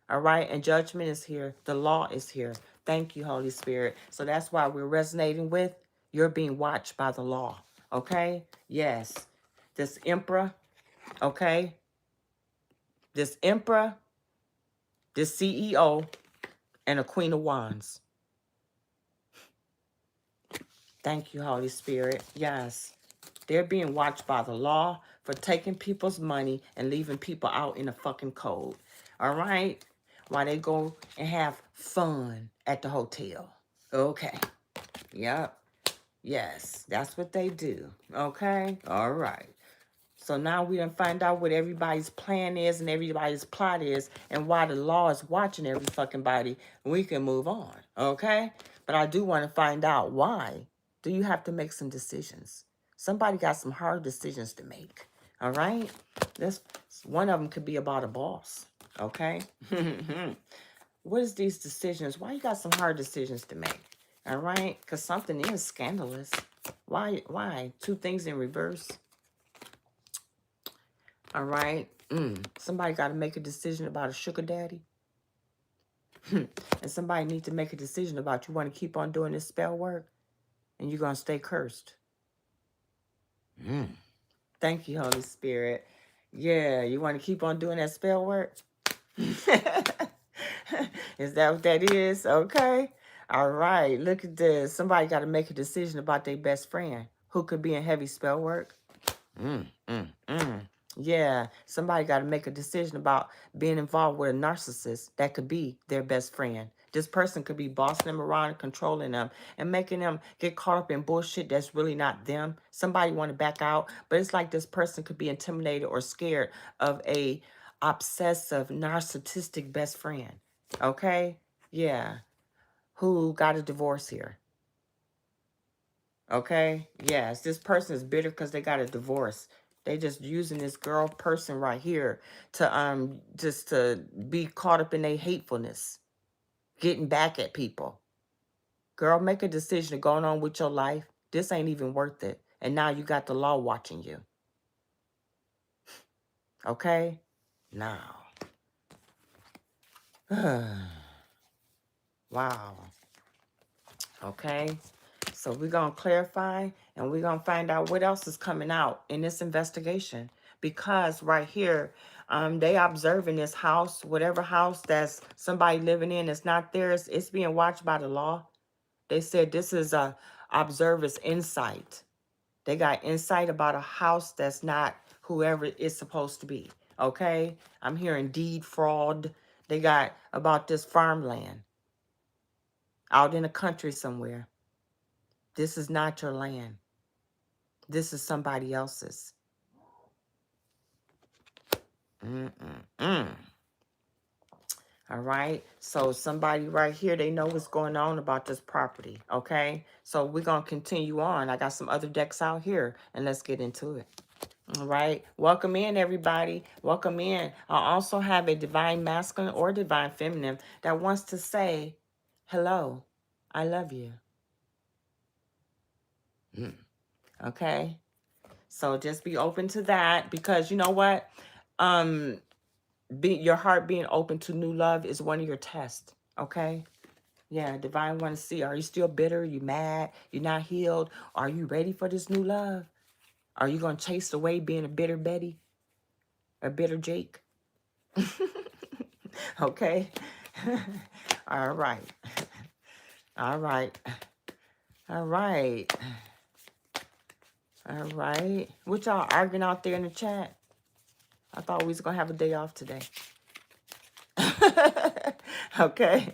Speaker 1: All right? And judgment is here. The law is here. Thank you, Holy Spirit. So that's why we're resonating with you're being watched by the law. Okay? Yes. This Emperor. Okay? This Emperor. This CEO. And a Queen of Wands. Thank you, Holy Spirit. Yes. They're being watched by the law for taking people's money and leaving people out in the fucking cold. All right? While they go and have fun at the hotel. Okay. Yep. Yes, that's what they do. Okay? All right. So now we done find out what everybody's plan is and everybody's plot is and why the law is watching every fucking body. We can move on, okay? But I do want to find out why do you have to make some decisions? Somebody got some hard decisions to make, all right? This one of them could be about a boss, okay? What is these decisions? Why you got some hard decisions to make, all right? Because something is scandalous. Why? Why? Two things in reverse. All right. Somebody got to make a decision about a sugar daddy. And somebody needs to make a decision about you want to keep on doing this spell work and you're going to stay cursed. Thank you, Holy Spirit. Yeah, you want to keep on doing that spell work? Is that what that is? Okay. All right. Look at this. Somebody got to make a decision about their best friend who could be in heavy spell work. Yeah, somebody got to make a decision about being involved with a narcissist that could be their best friend. This person could be bossing them around and controlling them and making them get caught up in bullshit that's really not them. Somebody want to back out, but it's like this person could be intimidated or scared of a obsessive, narcissistic best friend. Okay? Yeah. Who got a divorce here? Okay? Yes, this person is bitter because they got a divorce. They just using this girl person right here to just to be caught up in their hatefulness, getting back at people. Girl, make a decision to going on with your life. This ain't even worth it. And now you got the law watching you. Okay? Now. Wow. Okay? So we're going to clarify and we're going to find out what else is coming out in this investigation. Because right here, they observing this house, whatever house that's somebody living in that's not theirs, it's being watched by the law. They said this is a observer's insight. They got insight about a house that's not whoever it's supposed to be. Okay? I'm hearing deed fraud. They got about this farmland out in the country somewhere. This is not your land. This is somebody else's. All right. So somebody right here, they know what's going on about this property. Okay. So we're going to continue on. I got some other decks out here and let's get into it. All right. Welcome in, everybody. Welcome in. I also have a divine masculine or divine feminine that wants to say, hello, I love you. Okay. So just be open to that because you know what? Your heart being open to new love is one of your tests. Okay. Yeah. Divine want to see, are you still bitter? You mad? You're not healed? Are you ready for this new love? Are you going to chase away being a bitter Betty? A bitter Jake? Okay. All right. All right. All right. All right. What y'all arguing out there in the chat? I thought we was going to have a day off today. Okay.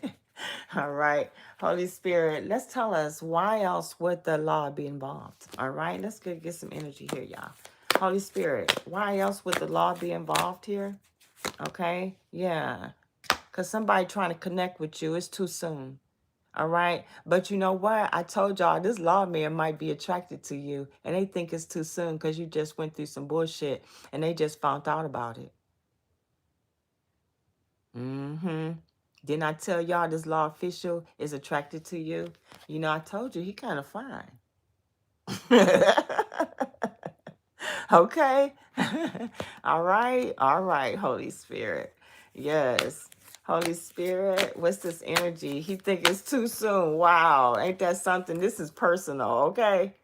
Speaker 1: All right. Holy Spirit, let's tell us why else would the law be involved? All right. Let's get some energy here, y'all. Holy Spirit, why else would the law be involved here? Okay. Yeah. Because somebody trying to connect with you, it's too soon. All right. But you know what? I told y'all this lawman might be attracted to you and they think it's too soon because you just went through some bullshit and they just found out about it. Didn't I tell y'all this law official is attracted to you? You know, I told you he kind of fine. Okay. All right. All right, Holy Spirit. Yes. Holy Spirit, what's this energy? He think it's too soon. Wow. Ain't that something? This is personal, okay?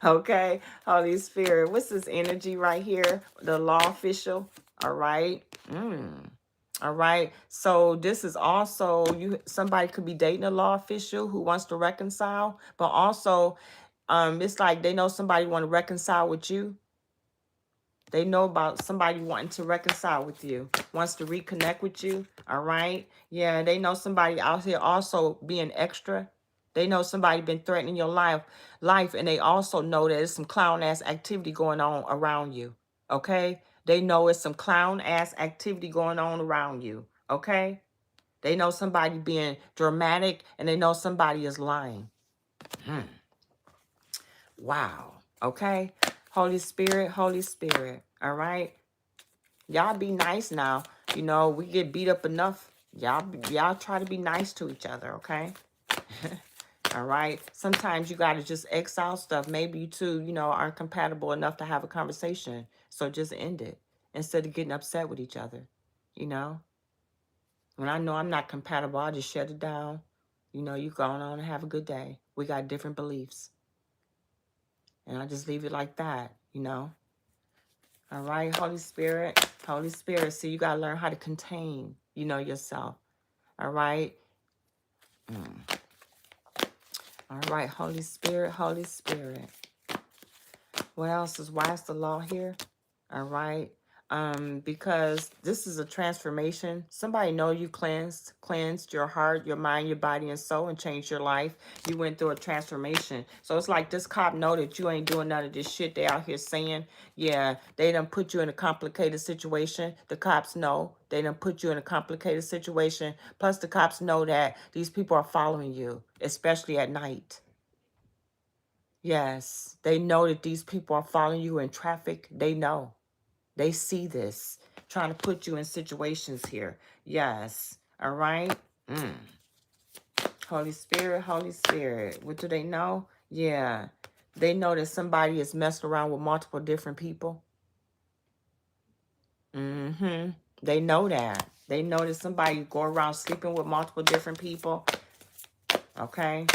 Speaker 1: Okay. Holy Spirit, what's this energy right here? The law official. All right. All right. So this is also somebody could be dating a law official who wants to reconcile, but also it's like they know somebody want to reconcile with you. They know about somebody wanting to reconcile with you, wants to reconnect with you, all right? Yeah, they know somebody out here also being extra. They know somebody been threatening your life, and they also know that there's some clown-ass activity going on around you, okay? They know it's some clown-ass activity going on around you, okay? They know somebody being dramatic, and they know somebody is lying. Wow, okay? Holy Spirit, all right? Y'all be nice now. You know, we get beat up enough. Y'all try to be nice to each other, okay? All right. Sometimes you got to just exile stuff. Maybe you two, you know, aren't compatible enough to have a conversation. So just end it instead of getting upset with each other. You know, when I know I'm not compatible, I'll just shut it down. You know, you go on and have a good day. We got different beliefs. And I just leave it like that, you know. All right, Holy Spirit. Holy Spirit. See, you got to learn how to contain, you know, yourself. All right. All right, Holy Spirit, Holy Spirit. What else is why is the law here? All right. Because this is a transformation. Somebody know you cleansed your heart, your mind, your body, and soul, and changed your life. You went through a transformation. So it's like this cop know that you ain't doing none of this shit they out here saying. Yeah, they done put you in a complicated situation. The cops know they done put you in a complicated situation. Plus the cops know that these people are following you, especially at night. Yes, they know that these people are following you in traffic. They know. They see this, trying to put you in situations here. Yes. All right. Holy Spirit, Holy Spirit. What do they know? Yeah. They know that somebody is messing around with multiple different people. They know that. They know that somebody go around sleeping with multiple different people. Okay.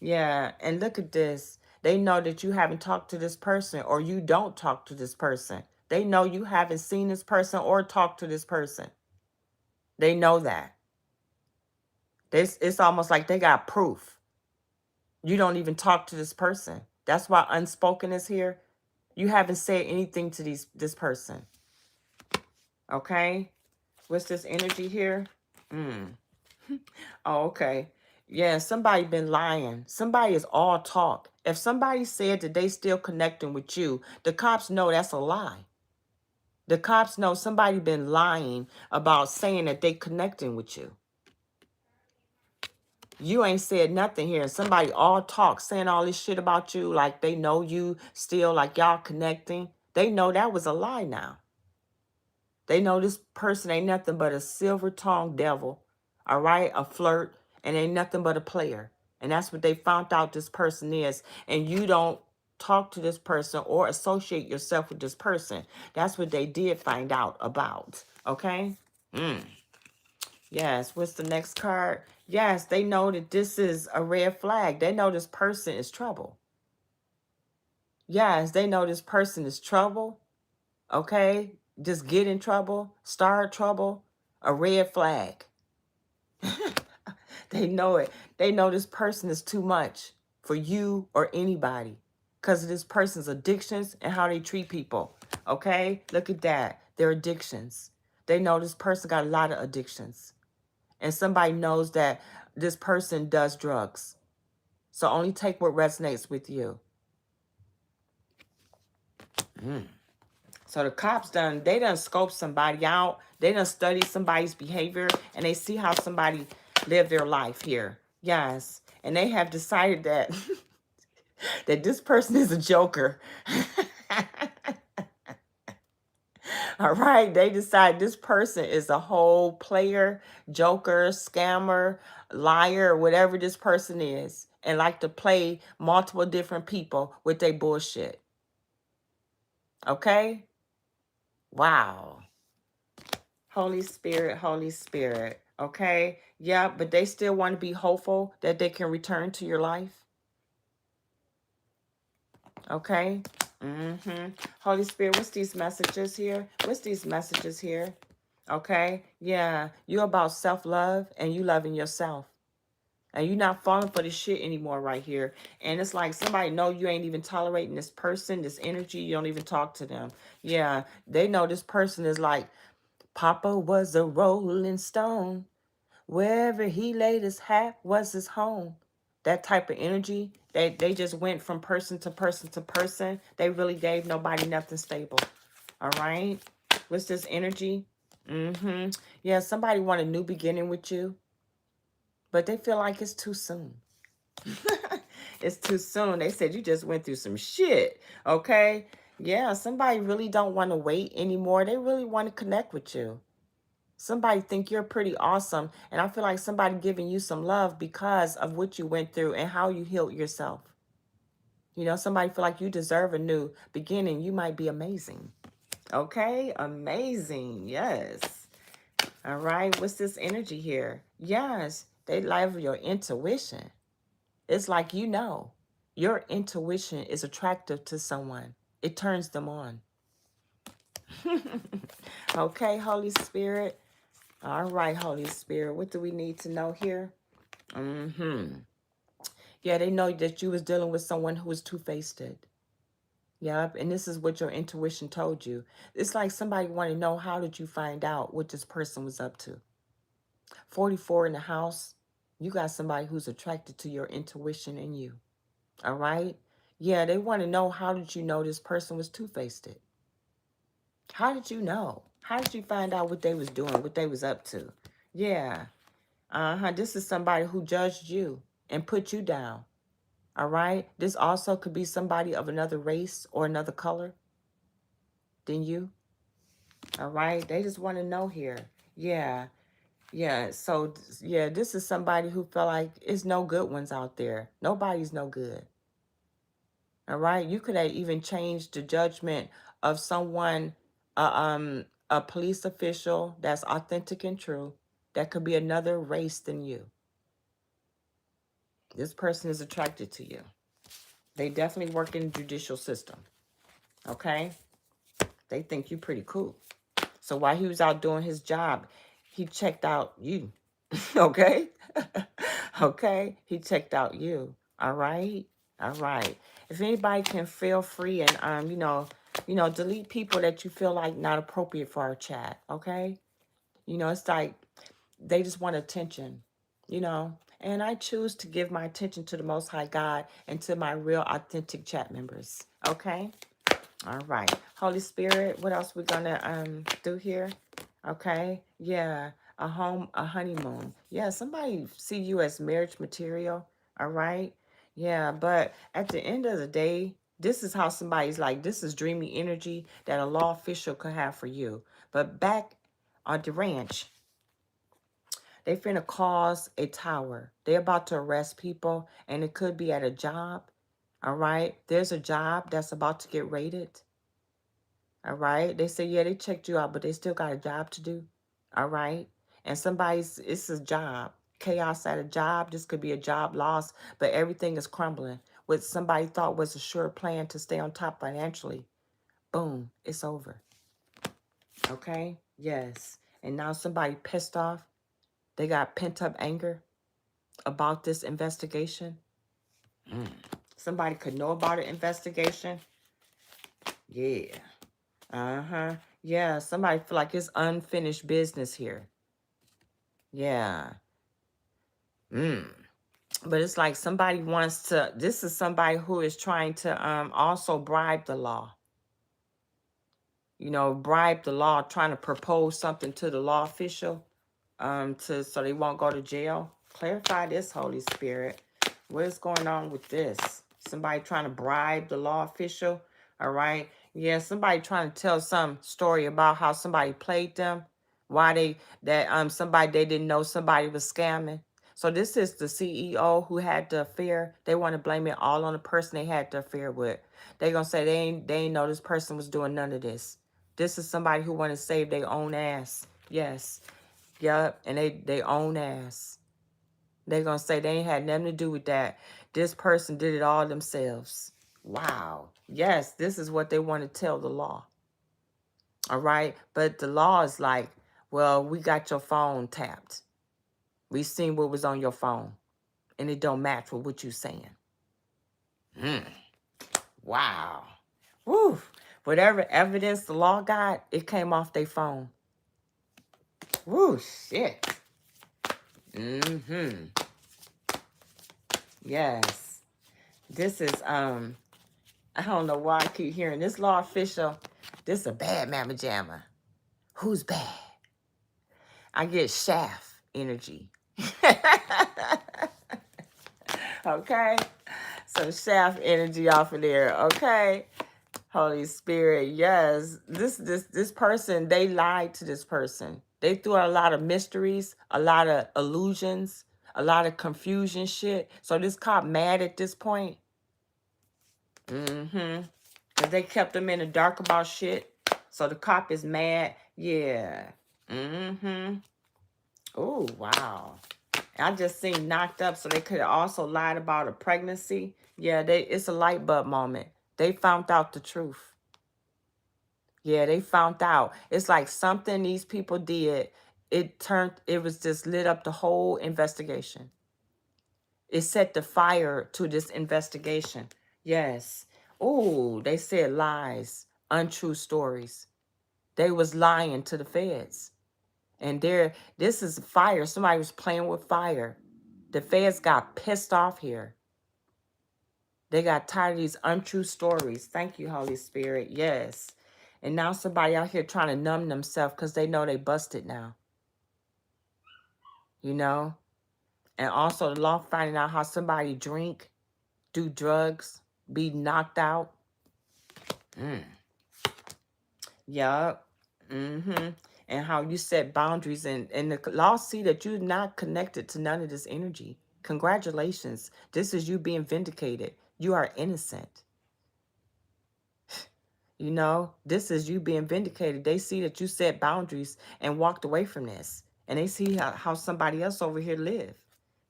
Speaker 1: Yeah, and look at this. They know that you haven't talked to this person or you don't talk to this person. They know you haven't seen this person or talked to this person. They know that. It's almost like they got proof. You don't even talk to this person. That's why unspoken is here. You haven't said anything to this person. Okay? What's this energy here? Oh, okay. Yeah, somebody been lying. Somebody is all talk. If somebody said that they still connecting with you, the cops know that's a lie. The cops know somebody been lying about saying that they connecting with you. You ain't said nothing here. Somebody all talk, saying all this shit about you, like they know you still, like y'all connecting. They know that was a lie now. They know this person ain't nothing but a silver-tongued devil, all right? A flirt, and ain't nothing but a player. And that's what they found out this person is. And you don't talk to this person or associate yourself with this person. That's what they did find out about, okay? Yes, what's the next card? Yes, they know that this is a red flag. They know this person is trouble. Yes, they know this person is trouble. Okay? Just get in trouble, start trouble, a red flag. They know it. They know this person is too much for you or anybody because of this person's addictions and how they treat people. Okay? Look at that. Their addictions. They know this person got a lot of addictions. And somebody knows that this person does drugs. So only take what resonates with you. So the cops they done scope somebody out. They done study somebody's behavior and they see how somebody live their life here. Yes. And they have decided that that this person is a joker. All right. They decide this person is a whole player, joker, scammer, liar, whatever this person is, and like to play multiple different people with their bullshit. Okay? Wow. Holy Spirit. Okay? Yeah, but they still want to be hopeful that they can return to your life. Okay? Holy Spirit, what's these messages here? What's these messages here? Okay? Yeah, you're about self-love and you loving yourself. And you're not falling for this shit anymore right here. And it's like somebody know you ain't even tolerating this person, this energy. You don't even talk to them. Yeah, they know this person is like, Papa was a rolling stone. Wherever he laid his hat was his home. That type of energy, they just went from person to person to person. They really gave nobody nothing stable. All right? What's this energy? Yeah, somebody want a new beginning with you, but they feel like it's too soon. It's too soon. They said you just went through some shit. Okay? Yeah, somebody really don't want to wait anymore. They really want to connect with you. Somebody think you're pretty awesome. And I feel like somebody giving you some love because of what you went through and how you healed yourself. You know, somebody feel like you deserve a new beginning. You might be amazing. Okay? Amazing. Yes. All right. What's this energy here? Yes. They love your intuition. It's like, you know, your intuition is attractive to someone. It turns them on. Okay, Holy Spirit. All right, Holy Spirit. What do we need to know here? Yeah, they know that you was dealing with someone who was two-faced. Yep, and this is what your intuition told you. It's like somebody want to know, how did you find out what this person was up to? 44 in the house. You got somebody who's attracted to your intuition and you. All right? Yeah, they want to know, how did you know this person was two-faced? How did you know? How did you find out what they was doing, what they was up to? Yeah. This is somebody who judged you and put you down. All right? This also could be somebody of another race or another color than you. All right? They just want to know here. Yeah. Yeah. So, yeah, this is somebody who felt like it's no good ones out there. Nobody's no good. All right? You could have even changed the judgment of someone, a police official that's authentic and true. That could be another race than you. This person is attracted to you. They definitely work in the judicial system. Okay? They think you pretty cool. So while he was out doing his job, he checked out you. Okay? Okay? He checked out you. All right? All right. If anybody can, feel free and delete people that you feel like not appropriate for our chat. Okay? It's like they just want attention. And I choose to give my attention to the Most High God and to my real authentic chat members. Okay? All right. Holy Spirit, what else we gonna do here? Okay. Yeah. A honeymoon. Yeah, somebody see you as marriage material. All right. Yeah, but at the end of the day, this is how somebody's like, this is dreamy energy that a law official could have for you. But back on the ranch, they finna cause a tower. They're about to arrest people, and it could be at a job. All right. There's a job that's about to get raided. All right. They say, yeah, they checked you out, but they still got a job to do. All right. And it's a job. Chaos at a job. This could be a job loss, but everything is crumbling. What somebody thought was a sure plan to stay on top financially. Boom. It's over. Okay. Yes. And now somebody pissed off. They got pent up anger about this investigation. Somebody could know about an investigation. Yeah. Yeah, somebody feel like it's unfinished business here. Yeah. But it's like somebody wants to, this is somebody who is trying to also bribe the law. Bribe the law, trying to propose something to the law official so they won't go to jail. Clarify this, Holy Spirit. What is going on with this? Somebody trying to bribe the law official. All right. Yeah, somebody trying to tell some story about how somebody played them. Somebody they didn't know somebody was scamming. So this is the CEO who had the affair. They want to blame it all on the person they had the affair with. They gonna say they ain't know this person was doing none of this. This is somebody who want to save their own ass. Yes. Yep. And they own ass. They're going to say they ain't had nothing to do with that. This person did it all themselves. Wow. Yes, this is what they want to tell the law. All right. But the law is like, well, we got your phone tapped. We seen what was on your phone. and it don't match with what you saying. Wow. Woo. Whatever evidence the law got, it came off their phone. Woo, shit. Yes. This is, I don't know why I keep hearing this law official. This is a bad mamma jamma. Who's bad? I get shaft energy. Okay? Some shaft energy off of there, okay? Holy Spirit, yes. This person, they lied to this person. They threw out a lot of mysteries, a lot of illusions, a lot of confusion shit. So this cop mad at this point. Because they kept him in the dark about shit. So the cop is mad. Yeah. Oh, wow. I just seen knocked up, so they could have also lied about a pregnancy. Yeah, it's a light bulb moment. They found out the truth. Yeah, they found out. It's like something these people did. It was just lit up the whole investigation. It set the fire to this investigation. Yes. Oh, they said lies, untrue stories. They was lying to the feds. And this is fire. Somebody was playing with fire. The feds got pissed off here. They got tired of these untrue stories. Thank you, Holy Spirit. Yes. And now somebody out here trying to numb themselves because they know they busted now. You know? And also the law finding out how somebody drink, do drugs, be knocked out. Yup. And how you set boundaries, and the law see that you're not connected to none of this energy. Congratulations. This is you being vindicated. You are innocent. You know, this is you being vindicated. They see that you set boundaries and walked away from this. And they see how somebody else over here live.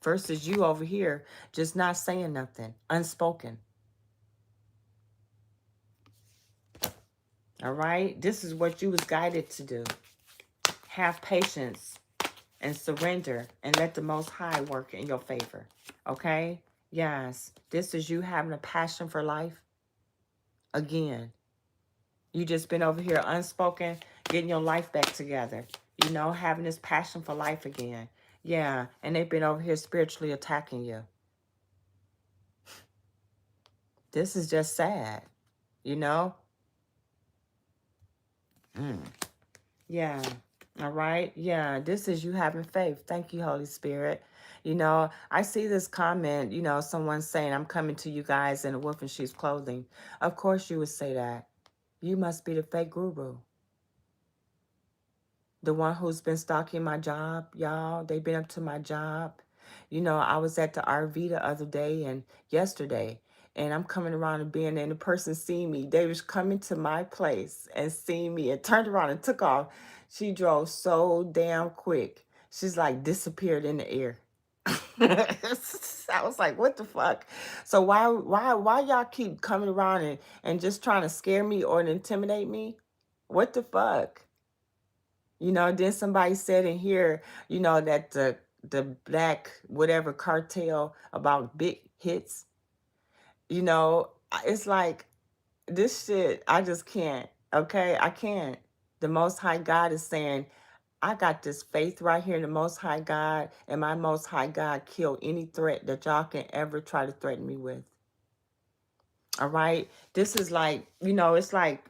Speaker 1: Versus you over here just not saying nothing. Unspoken. All right? This is what you was guided to do. Have patience and surrender and let the Most High work in your favor. Okay? Yes. This is you having a passion for life. Again, you just been over here unspoken, getting your life back together. You know, having this passion for life again. Yeah. And they've been over here spiritually attacking you. This is just sad. You know? Yeah. All right. Yeah. This is you having faith. Thank you, Holy Spirit. You know, I see this comment, you know, someone saying, I'm coming to you guys in a wolf in sheep's clothing. Of course you would say that. You must be the fake guru. The one who's been stalking my job, y'all. They've been up to my job. You know, I was at the RV the other day and yesterday, and I'm coming around and being there, and the person seen me. They was coming to my place and seen me and turned around and took off. She drove so damn quick. She's like disappeared in the air. I was like, what the fuck? So why y'all keep coming around and just trying to scare me or intimidate me? What the fuck? You know, then somebody said in here, you know, that the black whatever cartel about big hits, you know, it's like this shit, I just can't. Okay, I can't. The Most High God is saying, I got this faith right here in the Most High God, and my Most High God kill any threat that y'all can ever try to threaten me with. All right? This is like, you know, it's like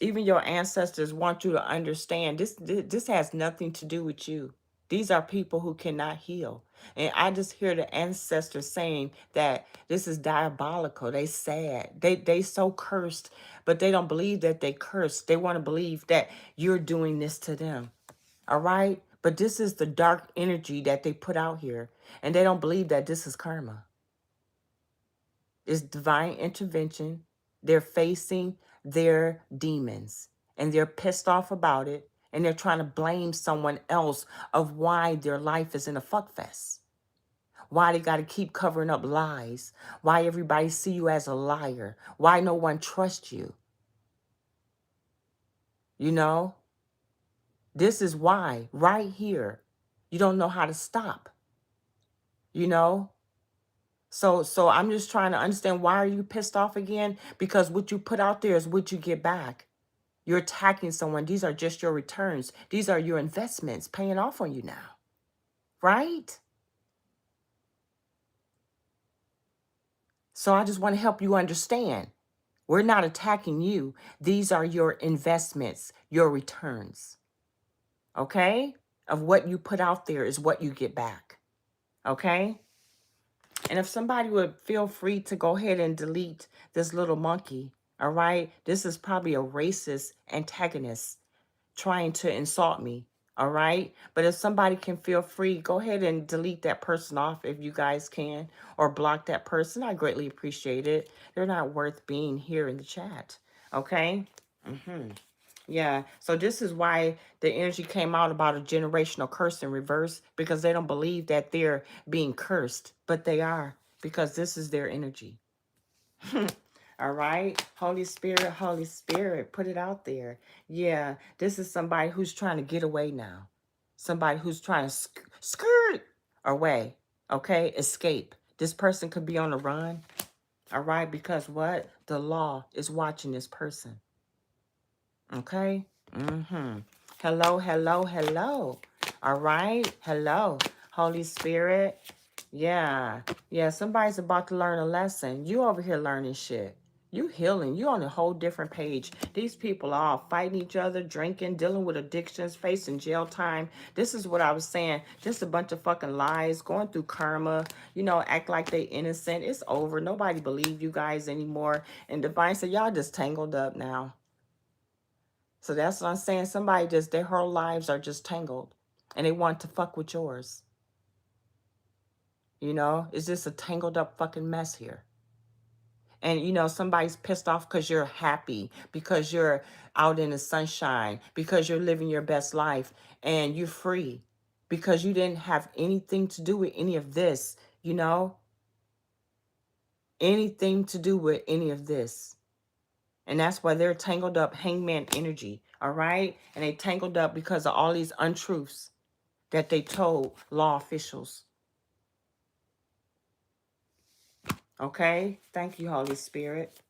Speaker 1: even your ancestors want you to understand this has nothing to do with you. These are people who cannot heal. And I just hear the ancestors saying that this is diabolical. They sad. They so cursed, but they don't believe that they cursed. They want to believe that you're doing this to them. All right? But this is the dark energy that they put out here. And they don't believe that this is karma. It's divine intervention. They're facing their demons and they're pissed off about it. And they're trying to blame someone else of why their life is in a fuck fest. Why they got to keep covering up lies. Why everybody see you as a liar. Why no one trusts you. You know? This is why, right here, you don't know how to stop. you know? So I'm just trying to understand, why are you pissed off again? Because what you put out there is what you get back. You're attacking someone. These are just your returns. These are your investments paying off on you now, right? So I just want to help you understand. We're not attacking you. These are your investments, your returns, okay? Of what you put out there is what you get back, okay? And if somebody would feel free to go ahead and delete this little monkey, all right? This is probably a racist antagonist trying to insult me, all right? But if somebody can feel free, go ahead and delete that person off if you guys can, or block that person. I greatly appreciate it. They're not worth being here in the chat, okay? Yeah, so this is why the energy came out about a generational curse in reverse, because they don't believe that they're being cursed, but they are, because this is their energy. All right, Holy Spirit, put it out there. Yeah, this is somebody who's trying to get away now. Somebody who's trying to skirt away, okay? Escape. This person could be on the run, all right? Because what? The law is watching this person, okay? Hello, hello, hello. All right, hello, Holy Spirit. Yeah, yeah, somebody's about to learn a lesson. You over here learning shit. You healing. You on a whole different page. These people are all fighting each other, drinking, dealing with addictions, facing jail time. This is what I was saying. Just a bunch of fucking lies, going through karma, you know, act like they innocent. It's over. Nobody believe you guys anymore. And Divine said, y'all just tangled up now. So that's what I'm saying. Somebody just, their whole lives are just tangled. And they want to fuck with yours. You know, it's just a tangled up fucking mess here. And, you know, somebody's pissed off because you're happy, because you're out in the sunshine, because you're living your best life and you're free, because you didn't have anything to do with any of this, you know, anything to do with any of this. And that's why they're tangled up, hangman energy, all right? And they tangled up because of all these untruths that they told law officials. Okay? Thank you, Holy Spirit.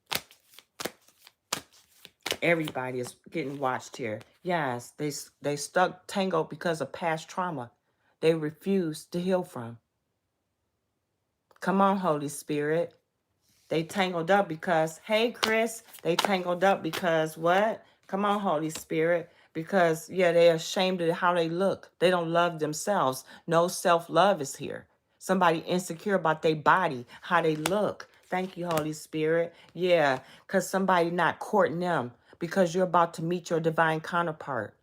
Speaker 1: Everybody is getting watched here. Yes, they stuck tangled because of past trauma they refuse to heal from. Come on, Holy Spirit. They tangled up because, hey, Chris, they tangled up because what? Come on, Holy Spirit. Because, yeah, they're ashamed of how they look. They don't love themselves. No self-love is here. Somebody insecure about their body, how they look. Thank you, Holy Spirit. Yeah, because somebody not courting them because you're about to meet your divine counterpart.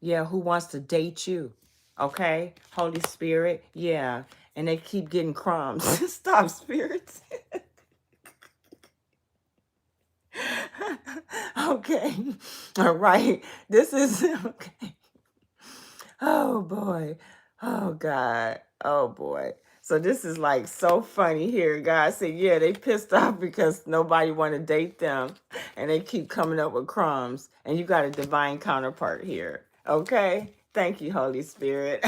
Speaker 1: Yeah, who wants to date you? Okay, Holy Spirit. Yeah, and they keep getting crumbs. Stop, spirits. Okay. All right. This is okay. Oh boy. Oh God. Oh boy. So this is like so funny here. God said, yeah, they pissed off because nobody want to date them and they keep coming up with crumbs. And you got a divine counterpart here. Okay. Thank you, Holy Spirit.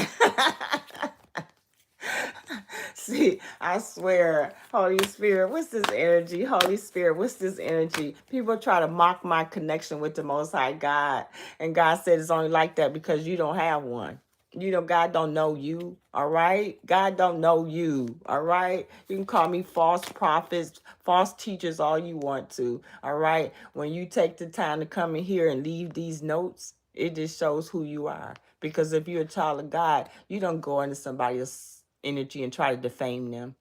Speaker 1: See, I swear, Holy Spirit, what's this energy? Holy Spirit, what's this energy? People try to mock my connection with the Most High God. And God said it's only like that because you don't have one. You know, God don't know you, all right? God don't know you, all right? You can call me false prophets, false teachers, all you want to, all right? When you take the time to come in here and leave these notes, it just shows who you are. Because if you're a child of God, you don't go into somebody else's energy and try to defame them.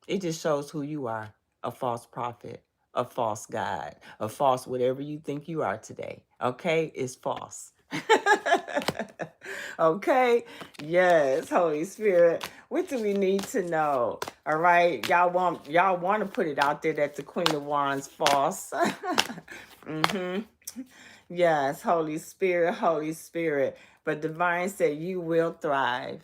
Speaker 1: It just shows who you are. A false prophet, a false God, a false whatever you think you are today. Okay? It's false. Okay? Yes, Holy Spirit. What do we need to know? All right? Y'all want to put it out there that the Queen of Wands false. Yes, Holy Spirit, Holy Spirit. But Divine said you will thrive.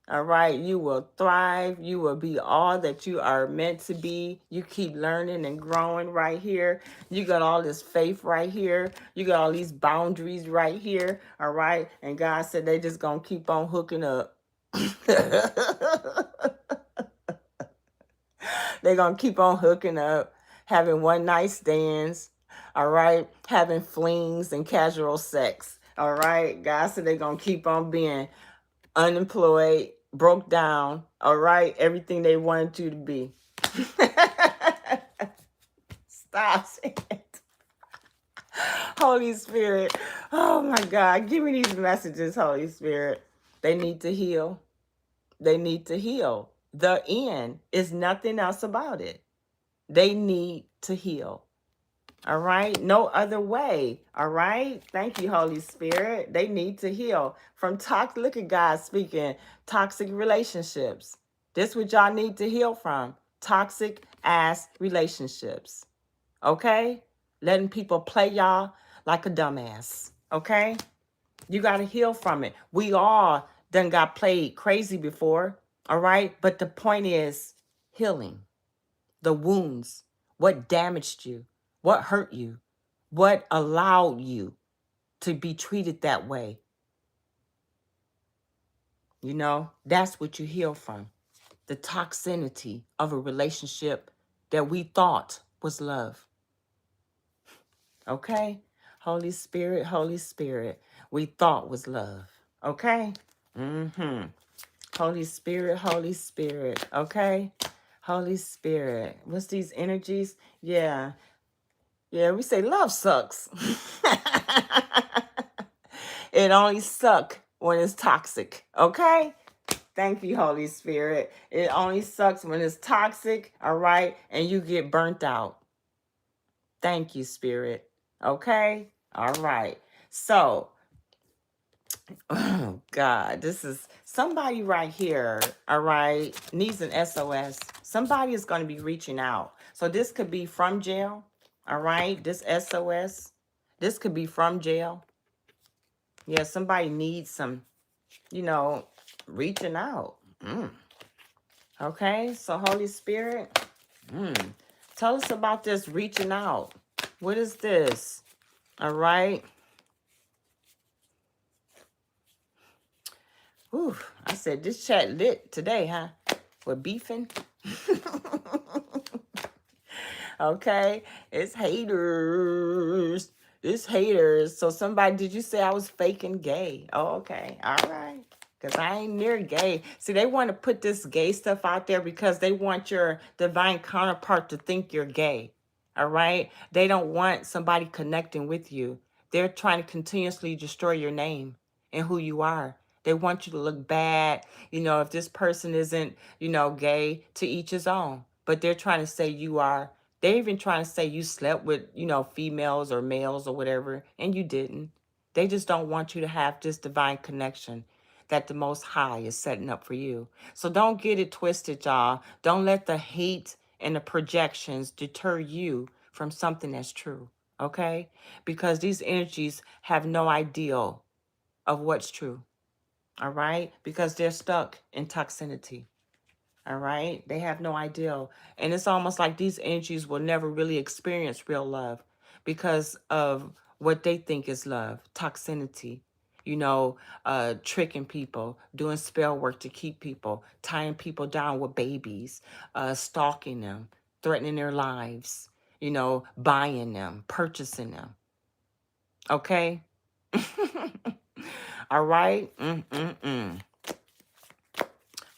Speaker 1: All right, you will thrive. You will be all that you are meant to be. You keep learning and growing right here. You got all this faith right here. You got all these boundaries right here. All right, and God said they just gonna keep on hooking up. They're going to keep on hooking up, having one night stands, all right? Having flings and casual sex, all right? God said they're going to keep on being unemployed, broke down, all right? Everything they wanted you to be. Stop it. Holy Spirit. Oh my God. Give me these messages, Holy Spirit. They need to heal. They need to heal. The end is nothing else about it. They need to heal. All right? No other way. All right? Thank you, Holy Spirit. They need to heal from toxic. Look at God speaking. Toxic relationships. This what y'all need to heal from. Toxic ass relationships. Okay? Letting people play y'all like a dumbass. Okay? You got to heal from it. We all done got played crazy before. All right? But the point is healing. The wounds. What damaged you? What hurt you? What allowed you to be treated that way? You know, that's what you heal from. The toxicity of a relationship that we thought was love. Okay? Holy Spirit, we thought was love. Okay? Mm-hmm. Holy Spirit, okay? Holy Spirit. What's these energies? Yeah. Yeah, we say love sucks. It only sucks when it's toxic, okay? Thank you, Holy Spirit. It only sucks when it's toxic, all right? And you get burnt out. Thank you, Spirit. Okay? All right. So, oh God, this is somebody right here, all right, needs an SOS. Somebody is going to be reaching out. So this could be from jail, all right? This SOS. This could be from jail. Yeah, somebody needs some, you know, reaching out. Okay, so Holy Spirit, tell us about this reaching out. What is this? All right. Whew, I said this chat lit today, huh? We're beefing. Okay, it's haters. It's haters. So somebody, did you say I was faking gay? Oh, okay. All right. Because I ain't near gay. See, they want to put this gay stuff out there because they want your divine counterpart to think you're gay. All right? They don't want somebody connecting with you. They're trying to continuously destroy your name and who you are. They want you to look bad. You know, if this person isn't, you know, gay, to each his own. But they're trying to say you are. They're even trying to say you slept with, you know, females or males or whatever, and you didn't. They just don't want you to have this divine connection that the Most High is setting up for you. So don't get it twisted, y'all. Don't let the hate and the projections deter you from something that's true, okay? Because these energies have no idea of what's true, all right? Because they're stuck in toxicity. All right. They have no idea. And it's almost like these energies will never really experience real love because of what they think is love, toxicity, you know, tricking people, doing spell work to keep people, tying people down with babies, stalking them, threatening their lives, you know, buying them, purchasing them. Okay. All right.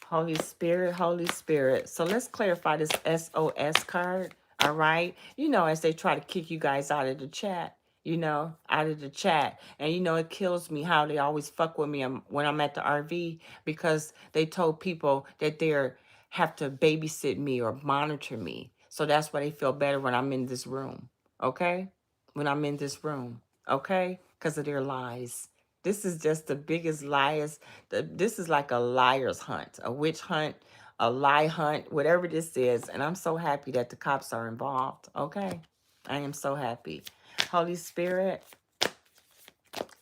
Speaker 1: Holy Spirit, Holy Spirit. So let's clarify this SOS card, all right? You know, as they try to kick you guys out of the chat, you know, out of the chat. And, you know, it kills me how they always fuck with me when I'm at the RV because they told people that they're have to babysit me or monitor me. So that's why they feel better when I'm in this room, okay? When I'm in this room, okay? Because of their lies. This is just the biggest liars. This is like a liar's hunt, a witch hunt, a lie hunt, whatever this is. And I'm so happy that the cops are involved. Okay? I am so happy. Holy Spirit,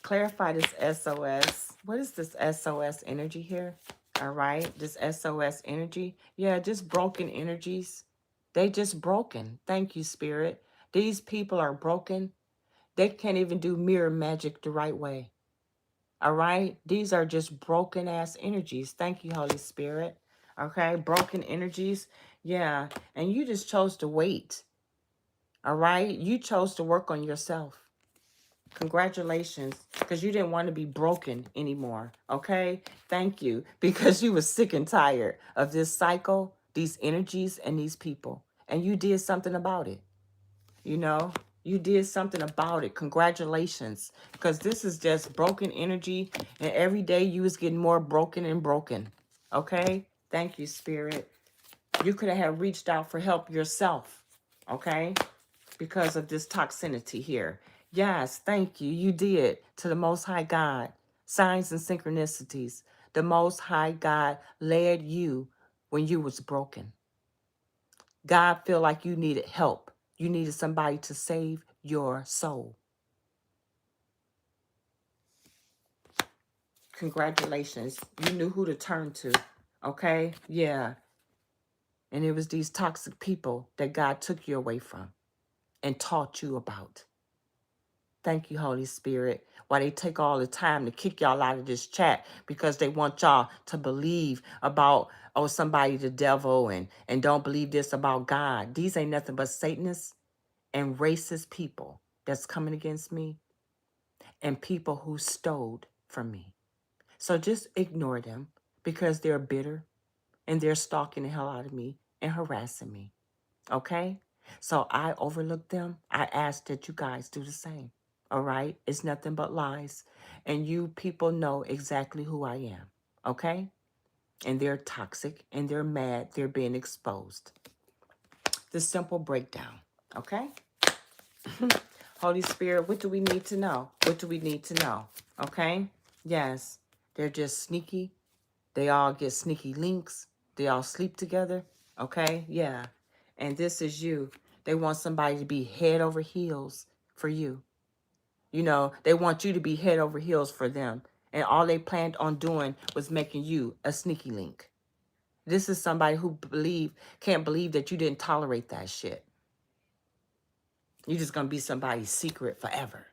Speaker 1: clarify this SOS. What is this SOS energy here? All right. This SOS energy. Yeah, just broken energies. They just broken. Thank you, Spirit. These people are broken. They can't even do mirror magic the right way. All right. These are just broken ass energies. Thank you, Holy Spirit. Okay. Broken energies. Yeah. And you just chose to wait. All right. You chose to work on yourself. Congratulations, because you didn't want to be broken anymore. Okay. Thank you. Because you were sick and tired of this cycle, these energies, and these people. And you did something about it. You know, you did something about it. Congratulations. Because this is just broken energy. And every day you was getting more broken and broken. Okay. Thank you, Spirit. You could have reached out for help yourself. Okay. Because of this toxicity here. Yes, thank you. You did to the Most High God. Signs and synchronicities. The Most High God led you when you was broken. God feel like you needed help. You needed somebody to save your soul. Congratulations. You knew who to turn to. Okay? Yeah. And it was these toxic people that God took you away from and taught you about. Thank you, Holy Spirit. Why they take all the time to kick y'all out of this chat because they want y'all to believe about, oh, somebody the devil and don't believe this about God. These ain't nothing but Satanists and racist people that's coming against me and people who stole from me. So just ignore them because they're bitter and they're stalking the hell out of me and harassing me. Okay? So I overlook them. I ask that you guys do the same. All right? It's nothing but lies. And you people know exactly who I am. Okay? And they're toxic and they're mad. They're being exposed. The simple breakdown. Okay? Holy Spirit, what do we need to know? What do we need to know? Okay? Yes. They're just sneaky. They all get sneaky links. They all sleep together. Okay? Yeah. And this is you. They want somebody to be head over heels for you. You know, they want you to be head over heels for them. And all they planned on doing was making you a sneaky link. This is somebody who can't believe that you didn't tolerate that shit. You're just going to be somebody's secret forever.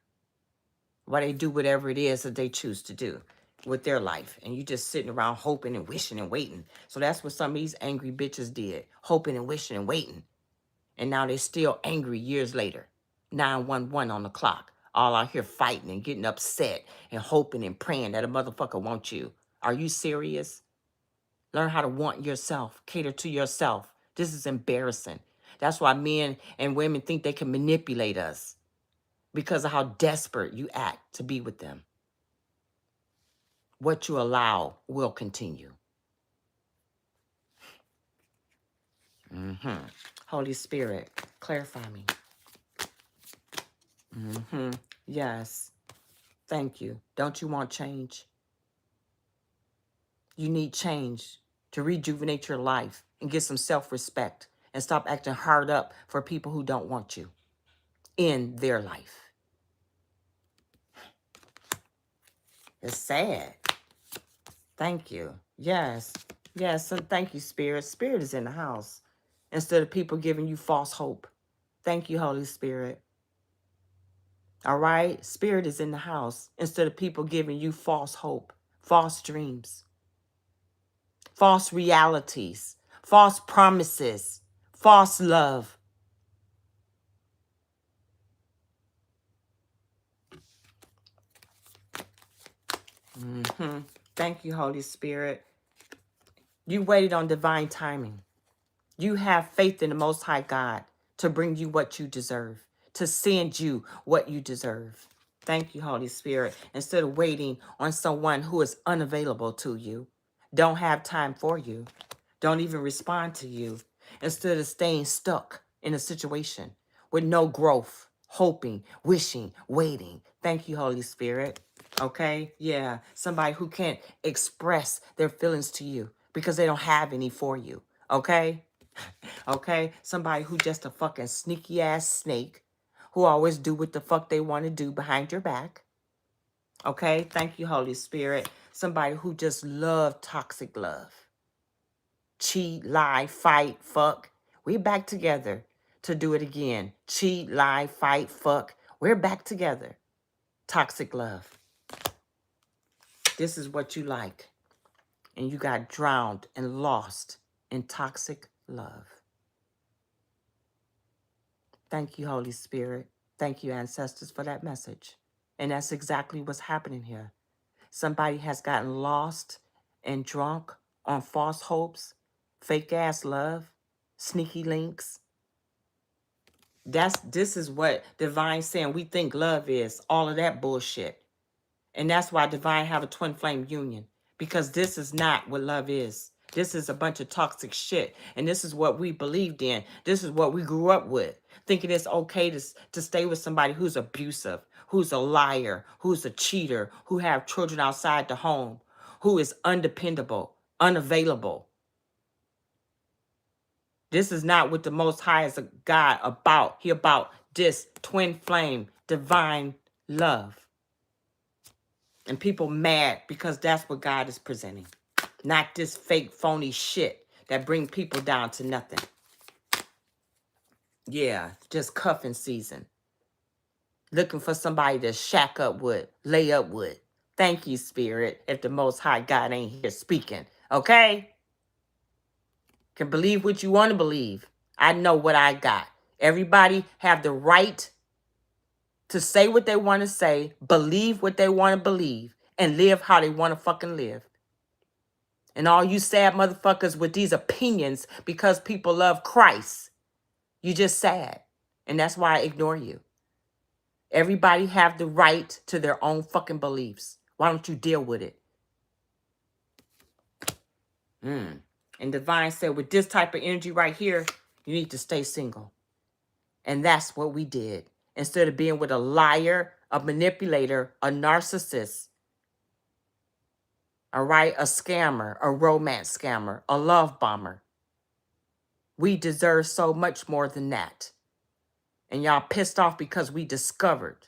Speaker 1: While they do whatever it is that they choose to do with their life. And you just sitting around hoping and wishing and waiting. So that's what some of these angry bitches did. Hoping and wishing and waiting. And now they're still angry years later. 911 on the clock. All out here fighting and getting upset and hoping and praying that a motherfucker wants you. Are you serious? Learn how to want yourself. Cater to yourself. This is embarrassing. That's why men and women think they can manipulate us. Because of how desperate you act to be with them. What you allow will continue. Holy Spirit, clarify me. Yes. Thank you. Don't you want change? You need change to rejuvenate your life and get some self-respect and stop acting hard up for people who don't want you in their life. It's sad. Thank you. Yes. Yes. And thank you, Spirit. Spirit is in the house instead of people giving you false hope. Thank you, Holy Spirit. All right? Spirit is in the house instead of people giving you false hope, false dreams, false realities, false promises, false love. Thank you, Holy Spirit. You waited on divine timing. You have faith in the Most High God to bring you what you deserve, to send you what you deserve. Thank you, Holy Spirit. Instead of waiting on someone who is unavailable to you, don't have time for you, don't even respond to you, instead of staying stuck in a situation with no growth, hoping, wishing, waiting. Thank you, Holy Spirit. Okay? Yeah. Somebody who can't express their feelings to you because they don't have any for you. Okay? Okay? Somebody who just a fucking sneaky ass snake who always do what the fuck they want to do behind your back. Okay? Thank you, Holy Spirit. Somebody who just love toxic love. Cheat, lie, fight, fuck. We back together to do it again. Cheat, lie, fight, fuck. We're back together. Toxic love. This is what you like. And you got drowned and lost in toxic love. Thank you, Holy Spirit. Thank you, ancestors, for that message. And that's exactly what's happening here. Somebody has gotten lost and drunk on false hopes, fake ass love, sneaky links. This is what Divine saying we think love is. All of that bullshit. And that's why Divine have a twin flame union. Because this is not what love is. This is a bunch of toxic shit. And this is what we believed in. This is what we grew up with. Thinking it's okay to stay with somebody who's abusive, who's a liar, who's a cheater, who have children outside the home, who is undependable, unavailable. This is not what the Most High is a God about. He about this twin flame, divine love. And people mad because that's what God is presenting. Not this fake, phony shit that bring people down to nothing. Yeah, just cuffing season. Looking for somebody to shack up with, lay up with. Thank you, Spirit, if the Most High God ain't here speaking. Okay? Can believe what you want to believe. I know what I got. Everybody have the right to say what they want to say, believe what they want to believe, and live how they want to fucking live. And all you sad motherfuckers with these opinions because people love Christ, you just sad. And that's why I ignore you. Everybody have the right to their own fucking beliefs. Why don't you deal with it? And Divine said, with this type of energy right here, you need to stay single. And that's what we did. Instead of being with a liar, a manipulator, a narcissist, all right, a scammer, a romance scammer, a love bomber. We deserve so much more than that. And y'all pissed off because we discovered,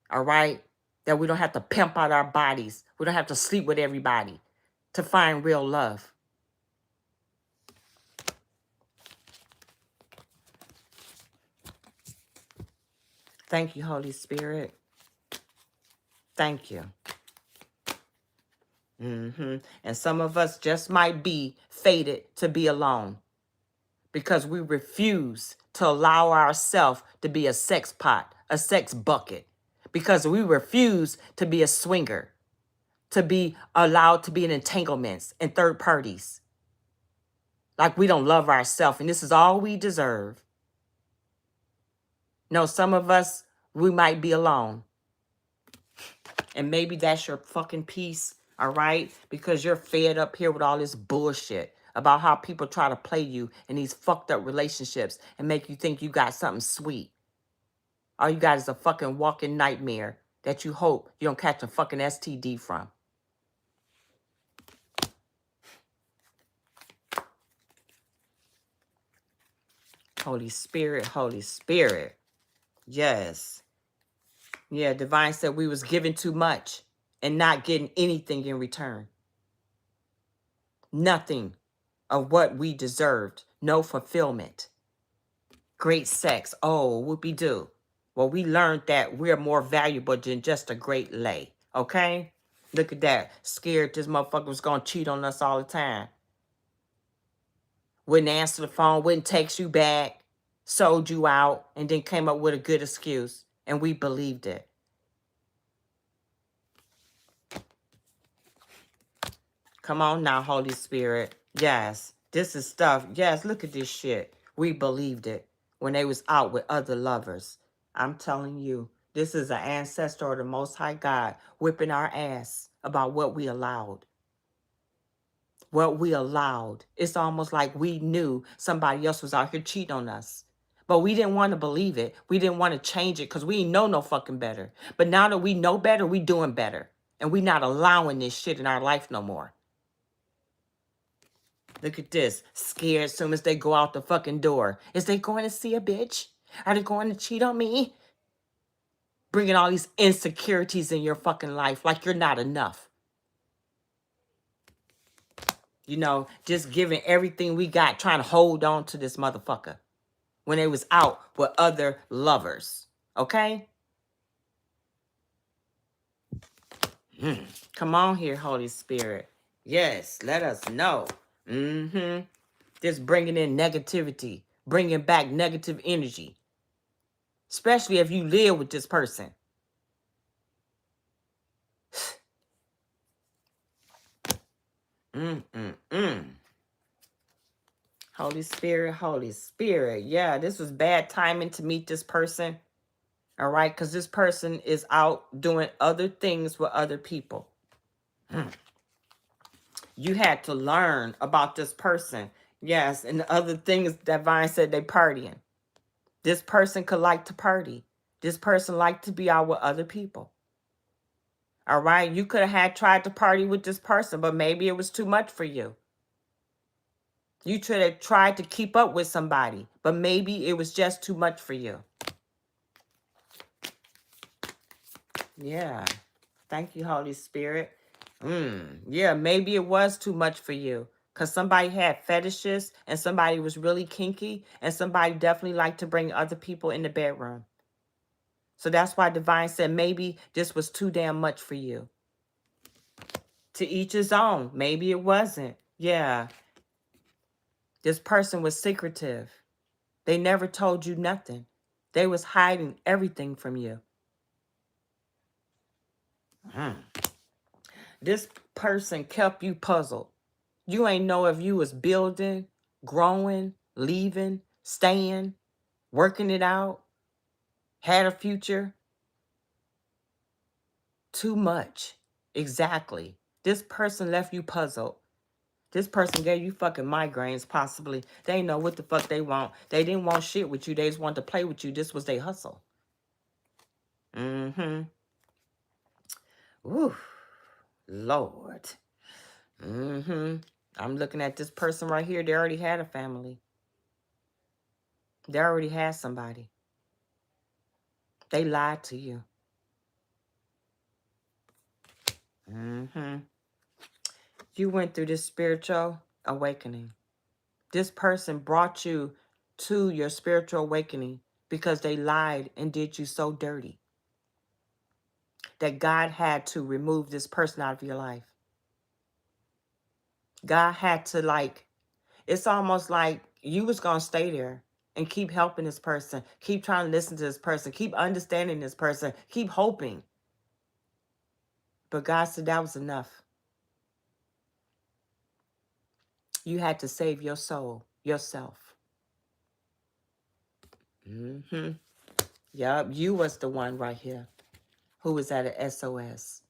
Speaker 1: all right, that we don't have to pimp out our bodies. We don't have to sleep with everybody to find real love. Thank you, Holy Spirit. Thank you. And some of us just might be fated to be alone because we refuse to allow ourselves to be a sex pot, a sex bucket, because we refuse to be a swinger, to be allowed to be in entanglements and third parties. Like we don't love ourselves and this is all we deserve. No, some of us, we might be alone. And maybe that's your fucking peace, all right? Because you're fed up here with all this bullshit about how people try to play you in these fucked up relationships and make you think you got something sweet. All you got is a fucking walking nightmare that you hope you don't catch a fucking STD from. Holy Spirit, Holy Spirit. Yes. Yeah, Divine said we was giving too much and not getting anything in return. Nothing of what we deserved. No fulfillment. Great sex. Oh, whoopee-doo. Well, we learned that we're more valuable than just a great lay. Okay? Look at that. Scared this motherfucker was going to cheat on us all the time. Wouldn't answer the phone, wouldn't text you back, sold you out, and then came up with a good excuse. And we believed it. Come on now, Holy Spirit. Yes, this is stuff. Yes, look at this shit. We believed it when they was out with other lovers. I'm telling you, this is an ancestor of the Most High God whipping our ass about what we allowed. What we allowed. It's almost like we knew somebody else was out here cheating on us. But we didn't want to believe it. We didn't want to change it because we didn't know no fucking better. But now that we know better, we doing better. And we not allowing this shit in our life no more. Look at this. Scared as soon as they go out the fucking door. Is they going to see a bitch? Are they going to cheat on me? Bringing all these insecurities in your fucking life like you're not enough. You know, just giving everything we got, trying to hold on to this motherfucker when they was out with other lovers. Okay? Come on here, Holy Spirit. Yes, let us know. Just bringing in negativity, bringing back negative energy. especially if you live with this person. Holy Spirit, Holy Spirit. Yeah, this was bad timing to meet this person. All right, because this person is out doing other things with other people. You had to learn about this person. Yes, and the other things that Vine said, they partying. This person could like to party. This person liked to be out with other people. All right, you could have had tried to party with this person, but maybe it was too much for you. You should have tried to keep up with somebody, but maybe it was just too much for you. Yeah. Thank you, Holy Spirit. Yeah, maybe it was too much for you because somebody had fetishes and somebody was really kinky and somebody definitely liked to bring other people in the bedroom. So that's why Divine said maybe this was too damn much for you. To each his own. Maybe it wasn't. Yeah. This person was secretive. They never told you nothing. They was hiding everything from you. This person kept you puzzled. You ain't know if you was building, growing, leaving, staying, working it out, had a future. Too much. Exactly. This person left you puzzled. This person gave you fucking migraines, possibly. They didn't know what the fuck they want. They didn't want shit with you. They just wanted to play with you. This was their hustle. Ooh, Lord. I'm looking at this person right here. They already had a family. They already had somebody. They lied to you. You went through this spiritual awakening. This person brought you to your spiritual awakening because they lied and did you so dirty that God had to remove this person out of your life. God had to, it's almost like you was going to stay there and keep helping this person, keep trying to listen to this person, keep understanding this person, keep hoping. But God said that was enough. You had to save your soul, yourself. Yup, you was the one right here who was at a SOS.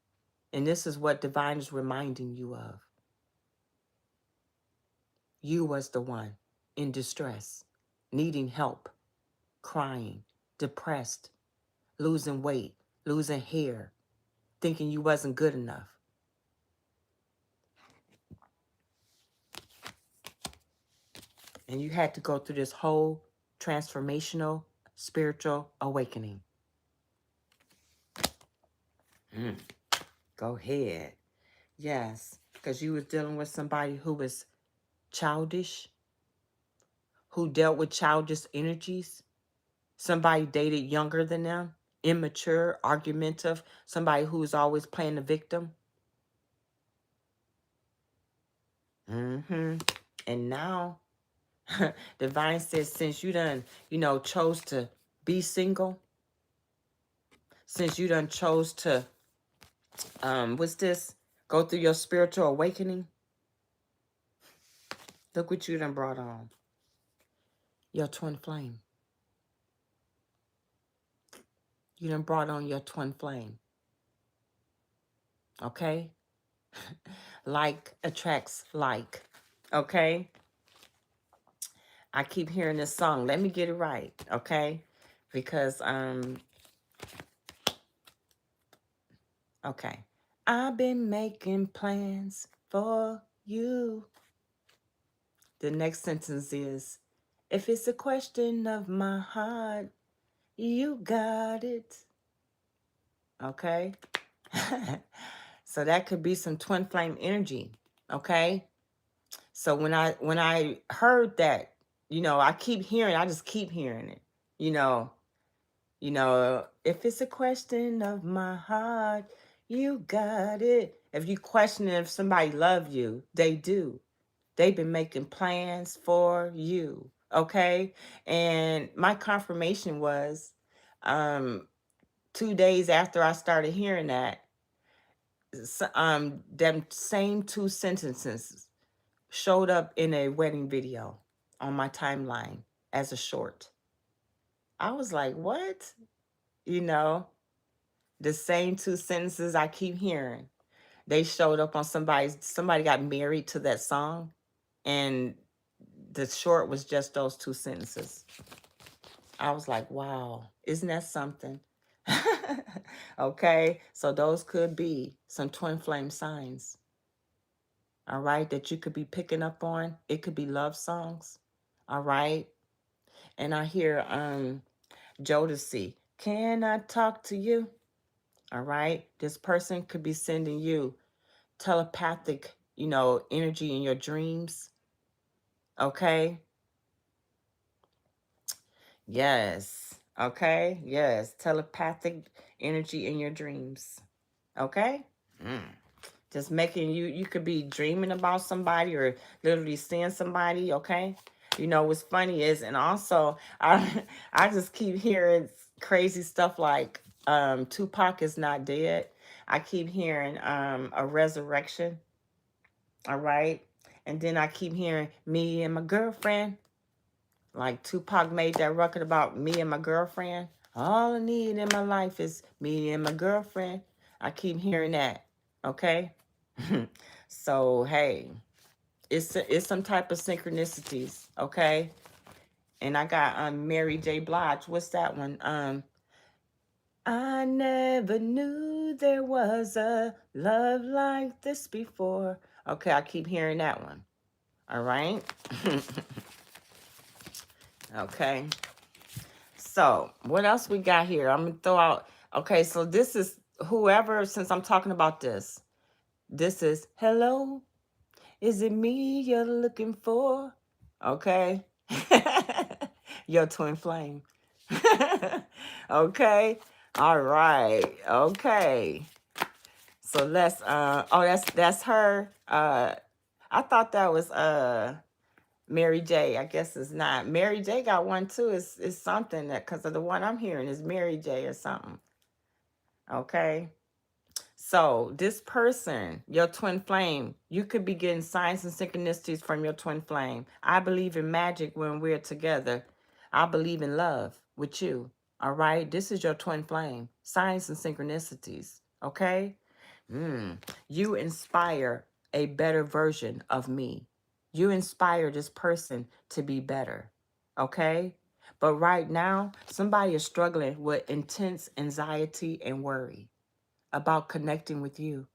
Speaker 1: And this is what Divine is reminding you of. You was the one in distress, needing help, crying, depressed, losing weight, losing hair, thinking you wasn't good enough. And you had to go through this whole transformational spiritual awakening. Go ahead. Yes, because you was dealing with somebody who was childish, who dealt with childish energies. Somebody dated younger than them, immature, argumentative, somebody who was always playing the victim. And now, Divine says, since you done, chose to be single, since you done chose to, go through your spiritual awakening, look what you done brought on. Your twin flame. You done brought on your twin flame. Okay? Like attracts like. Okay? I keep hearing this song. Let me get it right. Okay? Because, okay. I've been making plans for you. The next sentence is, if it's a question of my heart, you got it. Okay? So that could be some twin flame energy. Okay? So when I heard that, I just keep hearing it. If it's a question of my heart, you got it. If you question if somebody love you, they do. They've been making plans for you. Okay? And my confirmation was, um 2 days after I started hearing that, them same two sentences showed up in a wedding video on my timeline as a short. I was like, what? You know, the same two sentences I keep hearing. They showed up on somebody got married to that song, and the short was just those two sentences. I was like, wow, isn't that something? Okay, so those could be some twin flame signs, all right, that you could be picking up on. It could be love songs, all right? And I hear Jodeci, can I talk to you? All right, this person could be sending you telepathic, energy in your dreams, okay? Yes, okay, yes, telepathic energy in your dreams, okay? Mm. Just making you could be dreaming about somebody or literally seeing somebody, okay? What's funny is, and also I just keep hearing crazy stuff like Tupac is not dead. I keep hearing a resurrection, all right? And then I keep hearing me and my girlfriend. Like Tupac made that record about me and my girlfriend. All I need in my life is me and my girlfriend. I keep hearing that, okay? So, hey, it's some type of synchronicities, okay? And I got Mary J. Blige. What's that one? I never knew there was a love like this before. Okay, I keep hearing that one. All right? Okay. So, what else we got here? I'm going to throw out. Okay, so this is whoever, since I'm talking about this is hello. Is it me you're looking for? Okay. Your twin flame. Okay. All right. Okay. So let's oh, that's her. I thought that was Mary J. I guess it's not. Mary J got one too. It's something that, because of the one I'm hearing is Mary J or something. Okay. So this person, your twin flame, you could be getting signs and synchronicities from your twin flame. I believe in magic when we're together. I believe in love with you. All right. This is your twin flame. Signs and synchronicities. Okay. You inspire a better version of me. You inspire this person to be better. Okay. But right now, somebody is struggling with intense anxiety and worry about connecting with you.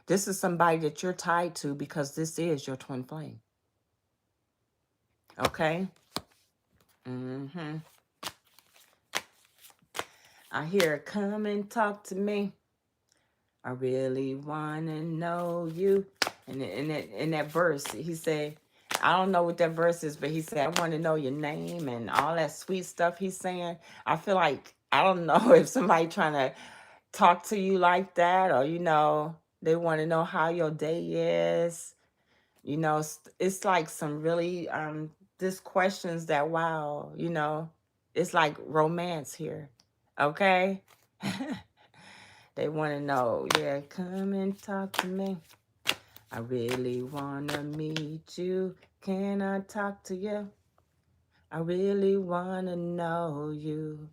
Speaker 1: This is somebody that you're tied to because this is your twin flame. Okay? I hear, come and talk to me. I really want to know you. And in that verse, he said, I don't know what that verse is, but he said, I want to know your name and all that sweet stuff he's saying. I feel like, I don't know if somebody trying to talk to you like that, or, they want to know how your day is. It's like some really, this questions that, wow, it's like romance here. Okay? They want to know, yeah, come and talk to me. I really want to meet you. Can I talk to you? I really want to know you.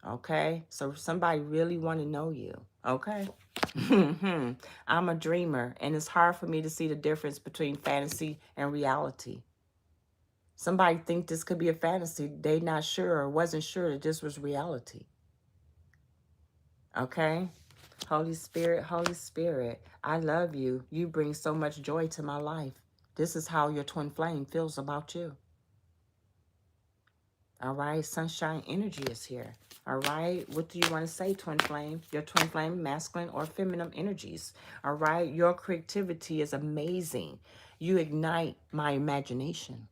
Speaker 1: Okay? So somebody really want to know you. Okay? I'm a dreamer, and it's hard for me to see the difference between fantasy and reality. Somebody think this could be a fantasy. They not sure or wasn't sure that this was reality. Okay? Holy Spirit, I love you. You bring so much joy to my life. This is how your twin flame feels about you. All right? Sunshine energy is here. All right? What do you want to say, twin flame? Your twin flame, masculine or feminine energies. All right? Your creativity is amazing. You ignite my imagination.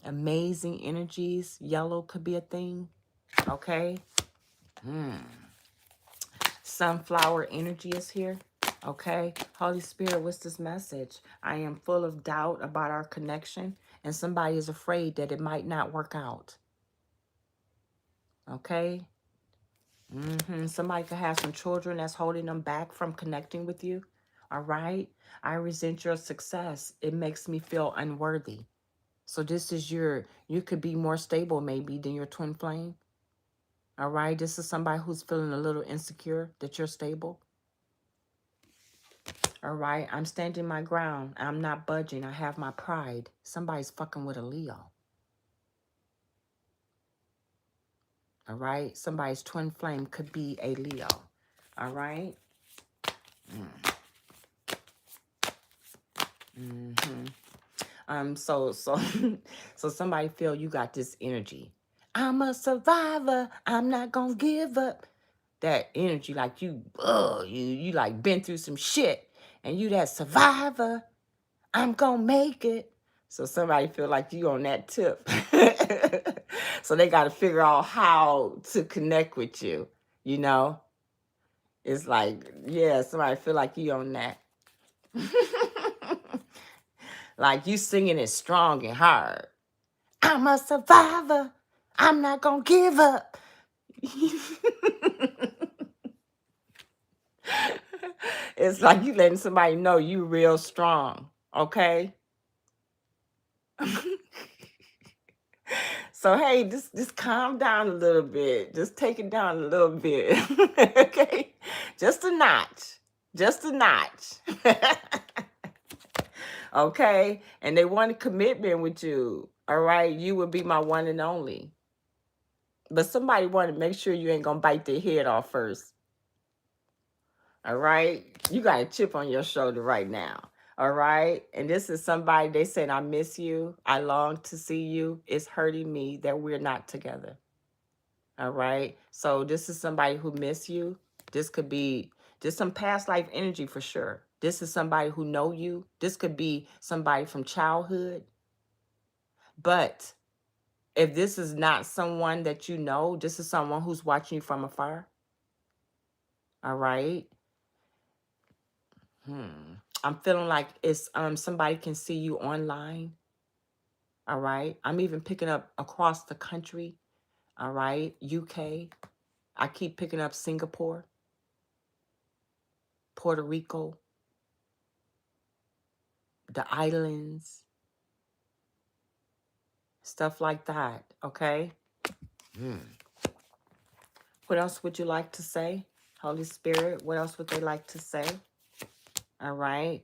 Speaker 1: Amazing energies. Yellow could be a thing. Okay? Sunflower energy is here. Okay? Holy Spirit, what's this message? I am full of doubt about our connection, and somebody is afraid that it might not work out. Okay? Somebody could have some children that's holding them back from connecting with you. All right? I resent your success. It makes me feel unworthy. So this is you could be more stable maybe than your twin flame. All right? This is somebody who's feeling a little insecure that you're stable. All right? I'm standing my ground. I'm not budging. I have my pride. Somebody's fucking with a Leo. All right? Somebody's twin flame could be a Leo. All right? So so somebody feel you got this energy. I'm a survivor. I'm not gonna give up. That energy, like you like been through some shit, and you that survivor. I'm gonna make it. So somebody feel like you on that tip. So they got to figure out how to connect with you. You know, it's like, yeah, somebody feel like you on that. Like you singing it strong and hard. I'm a survivor. I'm not gonna give up. It's like you letting somebody know you real strong. Okay. So hey, just calm down a little bit. Just take it down a little bit. Okay? Just a notch. Just a notch. Okay? And they want a commitment with you. All right? You will be my one and only. But somebody want to make sure you ain't gonna bite their head off first. All right? You got a chip on your shoulder right now. All right? And this is somebody, they said, I miss you. I long to see you. It's hurting me that we're not together. All right? So this is somebody who miss you. This could be just some past life energy for sure. This is somebody who know you. This could be somebody from childhood. But if this is not someone that you know, this is someone who's watching you from afar. All right? I'm feeling like it's somebody can see you online. All right? I'm even picking up across the country. All right? UK. I keep picking up Singapore, Puerto Rico, the islands, stuff like that. Okay? What else would you like to say? Holy Spirit, what else would they like to say? All right.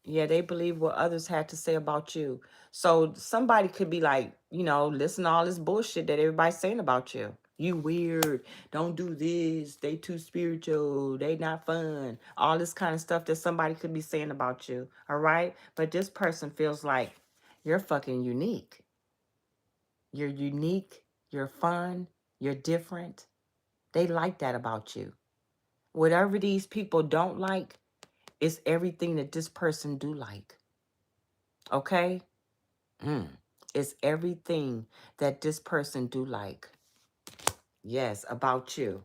Speaker 1: Yeah, they believe what others had to say about you. So somebody could be like, listen to all this bullshit that everybody's saying about you. You weird. Don't do this. They too spiritual. They not fun. All this kind of stuff that somebody could be saying about you. All right. But this person feels like you're fucking unique. You're unique. You're fun. You're different. They like that about you. Whatever these people don't like, it's everything that this person do like. Okay? It's everything that this person do like. Yes, about you.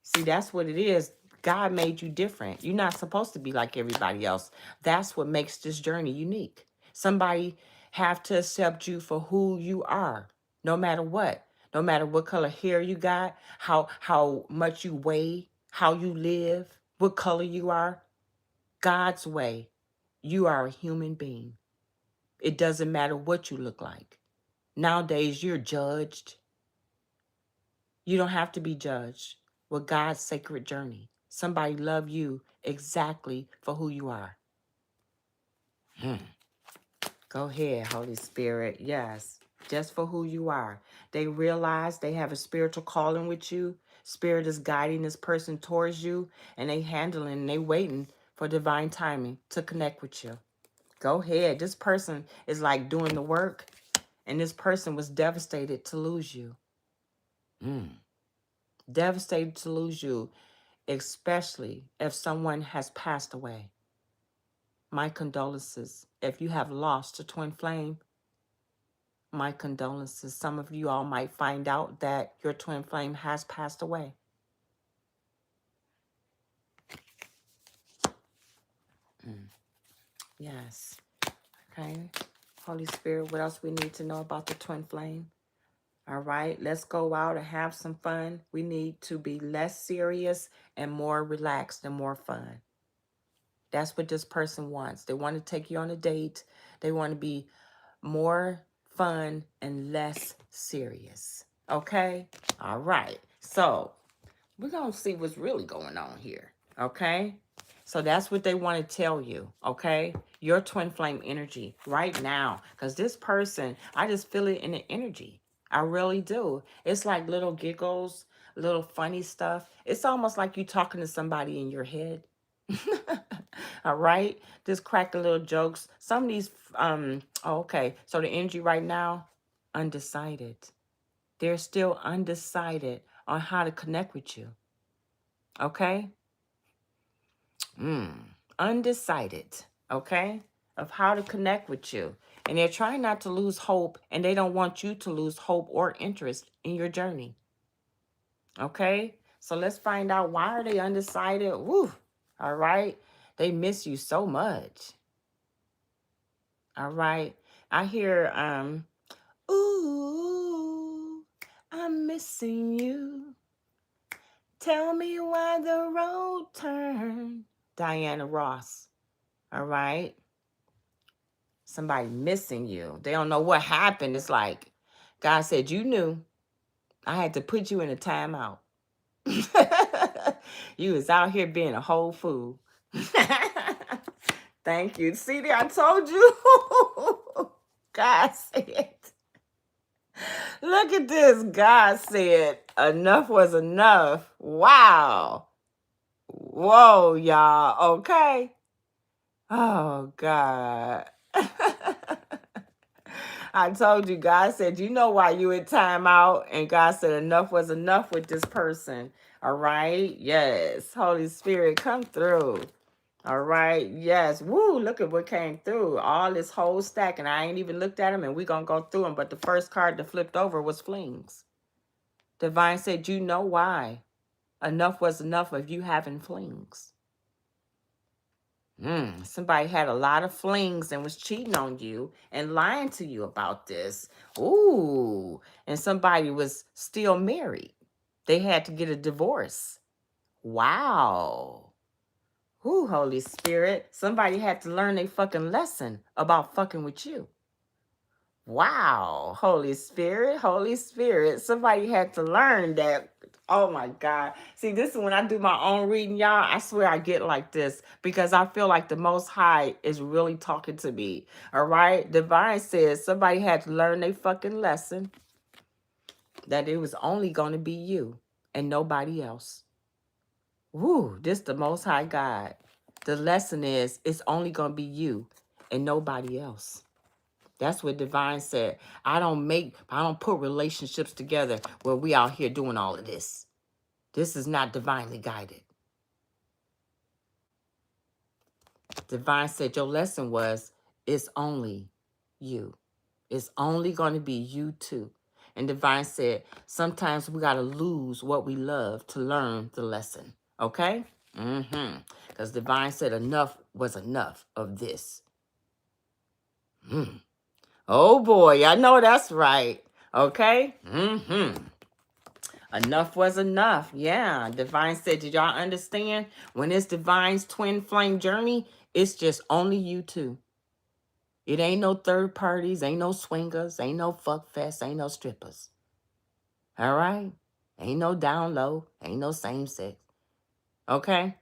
Speaker 1: See, that's what it is. God made you different. You're not supposed to be like everybody else. That's what makes this journey unique. Somebody have to accept you for who you are, no matter what. No matter what color hair you got, how much you weigh, how you live, what color you are. God's way, you are a human being. It doesn't matter what you look like. Nowadays, you're judged. You don't have to be judged with God's sacred journey. Somebody love you exactly for who you are. Go ahead, Holy Spirit. Yes, just for who you are. They realize they have a spiritual calling with you. Spirit is guiding this person towards you, and they handling, they waiting for divine timing to connect with you. Go ahead. This person is like doing the work, and this person was devastated to lose you. Devastated to lose you, especially if someone has passed away. My condolences. If you have lost a twin flame, my condolences. Some of you all might find out that your twin flame has passed away. Yes. Okay. Holy Spirit, what else we need to know about the twin flame? All right, let's go out and have some fun. We need to be less serious and more relaxed and more fun. That's what this person wants. They want to take you on a date. They want to be more fun and less serious. Okay? All right. So we're going to see what's really going on here. Okay? So that's what they want to tell you. Okay? Your twin flame energy right now. Because this person, I just feel it in the energy. I really do. It's like little giggles, little funny stuff. It's almost like you talking to somebody in your head. All right, just crack a little jokes. Some of these okay, so the energy right now, undecided. They're still undecided on how to connect with you. Okay. Undecided. Okay, of how to connect with you, and they're trying not to lose hope, and they don't want you to lose hope or interest in your journey. Okay, so let's find out, why are they undecided? Woo. All right, they miss you so much. All right. I hear, ooh, I'm missing you. Tell me why the road turned. Diana Ross. All right. Somebody missing you. They don't know what happened. It's like, God said, you knew. I had to put you in a timeout. You was out here being a whole fool. Thank you. See there, I told you. God said. Look at this. God said enough was enough. Wow. Whoa, y'all. Okay. Oh, God. I told you, God said, you know why you in timeout. And God said enough was enough with this person. All right. Yes. Holy Spirit, come through. All right. Yes. Woo. Look at what came through. All this whole stack. And I ain't even looked at them. And we're going to go through them. But the first card that flipped over was flings. Divine said, you know why. Enough was enough of you having flings. Somebody had a lot of flings and was cheating on you and lying to you about this. Ooh. And somebody was still married. They had to get a divorce. Wow. Ooh, Holy Spirit. Somebody had to learn a fucking lesson about fucking with you. Wow. Holy Spirit, Holy Spirit. Somebody had to learn that. Oh my God. See, this is when I do my own reading, y'all. I swear I get like this because I feel like the Most High is really talking to me. All right. Divine says somebody had to learn a fucking lesson that it was only going to be you and nobody else. Woo, this the Most High God. The lesson is it's only going to be you and nobody else. That's what Divine said. I don't put relationships together where we out here doing all of this. This is not divinely guided. Divine said your lesson was, it's only you. It's only going to be you two. And Divine said, sometimes we got to lose what we love to learn the lesson. Okay? Because Divine said enough was enough of this. Oh boy, I know that's right. Okay? Enough was enough. Yeah. Divine said, did y'all understand? When it's Divine's twin flame journey, it's just only you two. It ain't no third parties, ain't no swingers, ain't no fuck fest, ain't no strippers. All right? Ain't no down low, ain't no same sex. Okay?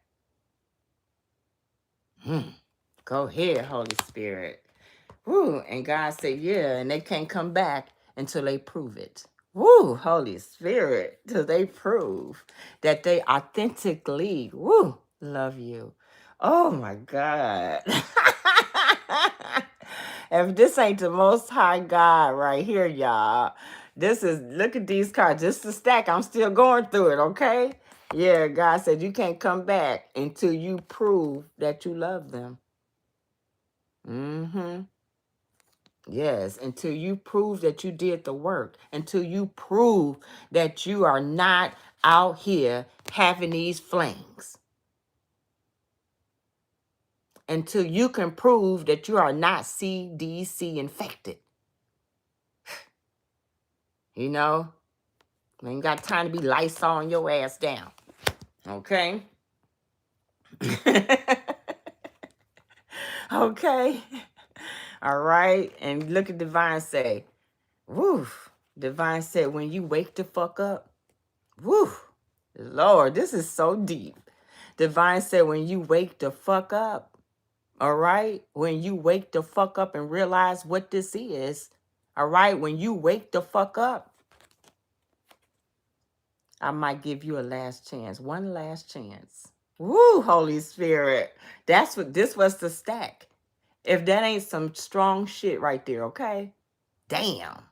Speaker 1: Go ahead, Holy Spirit. Woo. And God said, yeah, and they can't come back until they prove it. Woo, Holy Spirit, till they prove that they authentically, love you. Oh my God. If this ain't the Most High God right here, y'all, this is, look at these cards. This is the stack. I'm still going through it, okay? Yeah, God said you can't come back until you prove that you love them. Yes, until you prove that you did the work, until you prove that you are not out here having these flings, until you can prove that you are not CDC infected. You know, ain't got time to be Lysol your ass down. Okay? Okay? All right? And look at Divine say, woo. Divine said, when you wake the fuck up, woo. Lord, this is so deep. Divine said, when you wake the fuck up, all right? When you wake the fuck up and realize what this is, all right? When you wake the fuck up, I might give you a last chance, one last chance. Woo, Holy Spirit. That's what this was the stack. If that ain't some strong shit right there, okay? Damn.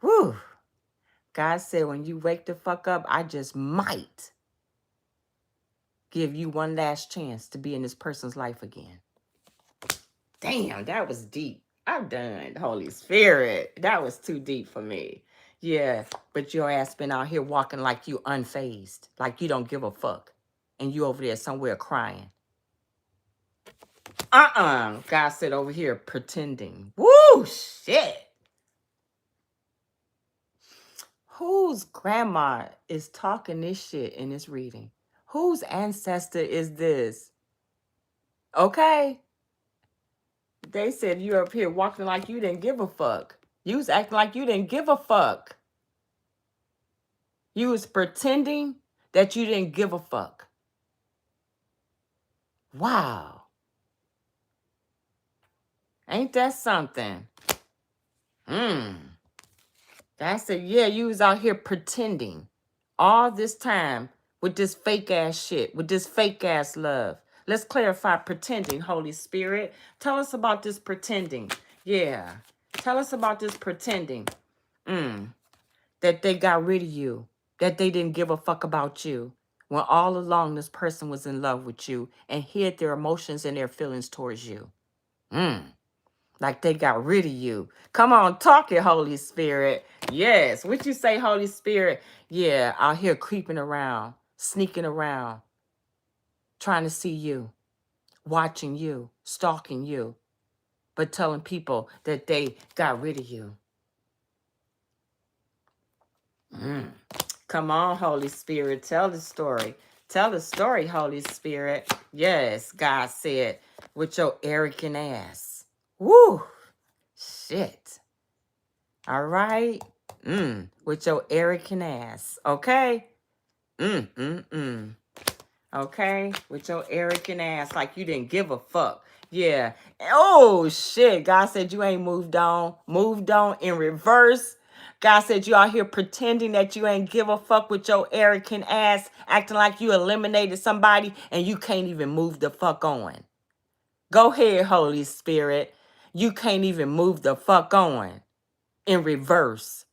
Speaker 1: Woo. God said, when you wake the fuck up, I just might give you one last chance to be in this person's life again. Damn, that was deep. I'm done, Holy Spirit. That was too deep for me. Yeah, but your ass been out here walking like you unfazed, like you don't give a fuck. And you over there somewhere crying. God said over here pretending. Woo, shit. Whose grandma is talking this shit in this reading? Whose ancestor is this? Okay? They said you're up here walking like you didn't give a fuck. You was acting like you didn't give a fuck. You was pretending that you didn't give a fuck. Wow. Ain't that something? That's it. Yeah, you was out here pretending all this time with this fake ass shit, with this fake ass love. Let's clarify pretending, Holy Spirit. Tell us about this pretending. Yeah. Tell us about this pretending. That they got rid of you. That they didn't give a fuck about you. When all along this person was in love with you and hid their emotions and their feelings towards you. Like they got rid of you. Come on, talk it, Holy Spirit. Yes. What you say, Holy Spirit? Yeah, out here creeping around, sneaking around, trying to see you, watching you, stalking you, but telling people that they got rid of you. Come on, Holy Spirit. Tell the story. Tell the story, Holy Spirit. Yes, God said, with your arrogant ass. Woo. Shit. All right? With your arrogant ass. Okay? Okay? With your arrogant ass like you didn't give a fuck. Yeah. Oh, shit. God said you ain't moved on. Moved on in reverse. God said you out here pretending that you ain't give a fuck with your arrogant ass, acting like you eliminated somebody and you can't even move the fuck on. Go ahead, Holy Spirit. You can't even move the fuck on. In reverse.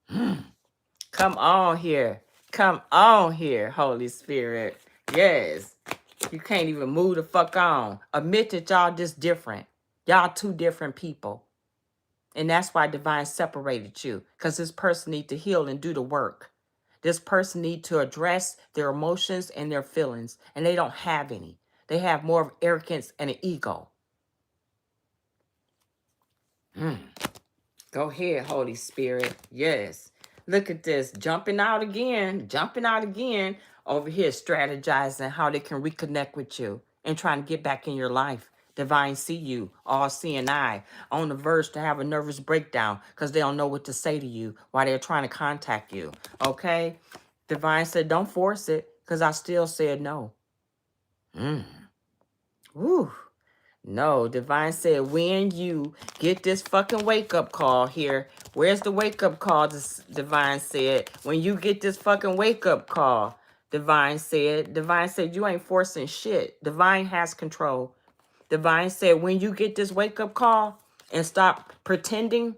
Speaker 1: Come on here. Come on here, Holy Spirit. Yes. You can't even move the fuck on. Admit that y'all just different. Y'all two different people. And that's why Divine separated you. Because this person need to heal and do the work. This person need to address their emotions and their feelings. And they don't have any. They have more of arrogance and an ego. Go ahead, Holy Spirit. Yes. Look at this. Jumping out again. Jumping out again. Over here strategizing how they can reconnect with you and trying to get back in your life. Divine see you, all seeing eye, on the verge to have a nervous breakdown because they don't know what to say to you while they're trying to contact you. Okay? Divine said, don't force it because I still said no. Woo. No, Divine said, when you get this fucking wake-up call here, where's the wake-up call, Divine said, when you get this fucking wake-up call, Divine said, you ain't forcing shit. Divine has control. Divine said, when you get this wake-up call and stop pretending,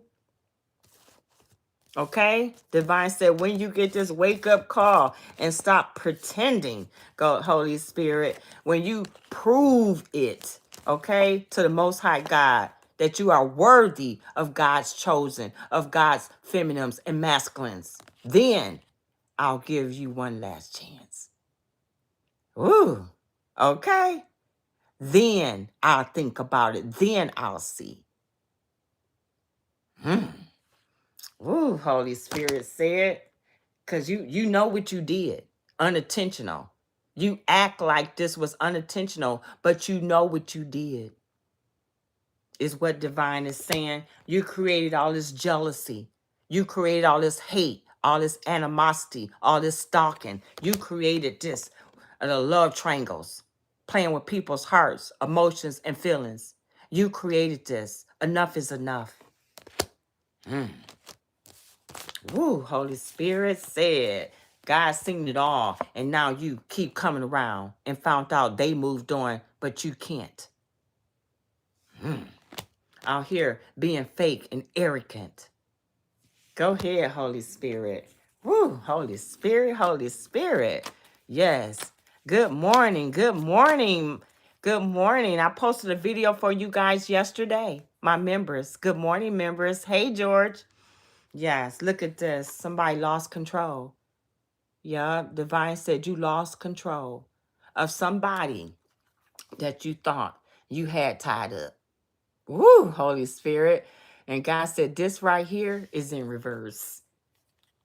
Speaker 1: okay? Divine said, when you get this wake-up call and stop pretending, go Holy Spirit, when you prove it, okay, to the Most High God, that you are worthy of God's chosen, of God's feminines and masculines, then I'll give you one last chance. Ooh, okay? Then I'll think about it. Then I'll see. Ooh, Holy Spirit said, because you know what you did. Unintentional. You act like this was unintentional, but you know what you did. Is what divine is saying. You created all this jealousy. You created all this hate, all this animosity, all this stalking. You created this, the love triangles, playing with people's hearts, emotions, and feelings. You created this. Enough is enough. Woo, Holy Spirit said, God seen it all, and now you keep coming around and found out they moved on, but you can't. Out here being fake and arrogant. Go ahead, Holy Spirit. Woo, Holy Spirit, Holy Spirit. Yes. Good morning, good morning, good morning. I posted a video for you guys yesterday, my members. Good morning, members. Hey, George. Yes, look at this. Somebody lost control. Yeah, Divine said you lost control of somebody that you thought you had tied up. Woo, Holy Spirit. And God said this right here is in reverse.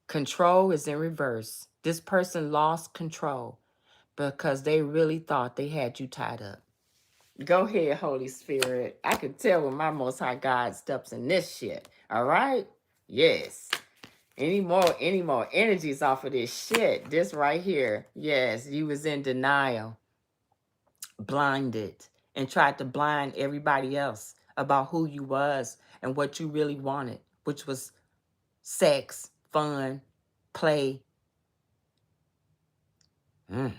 Speaker 1: Control is in reverse. This person lost control because they really thought they had you tied up. Go ahead, Holy Spirit. I can tell when my Most High God steps in this shit. All right? Yes. Any more energies off of this shit. This right here. Yes, you was in denial, blinded, and tried to blind everybody else about who you was and what you really wanted, which was sex, fun, play. Yeah,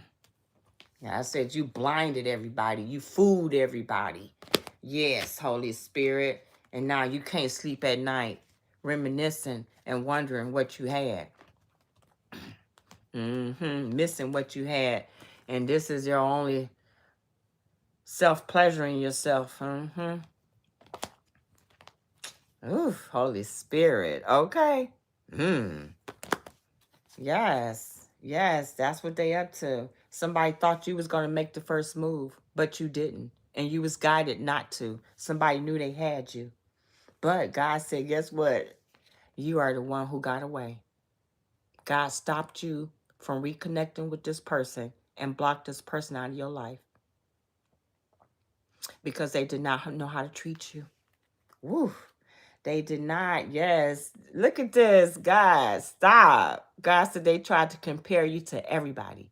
Speaker 1: I said you blinded everybody. You fooled everybody. Yes, Holy Spirit. And now you can't sleep at night reminiscing and wondering what you had. Missing what you had. And this is your only self-pleasuring yourself. Oof, Holy Spirit. Okay. Yes. Yes, that's what they up to. Somebody thought you was going to make the first move, but you didn't. And you was guided not to. Somebody knew they had you. But God said, guess what? You are the one who got away. God stopped you from reconnecting with this person and blocked this person out of your life because they did not know how to treat you. Woo. They did not. Yes. Look at this, guys. Stop. God said they tried to compare you to everybody.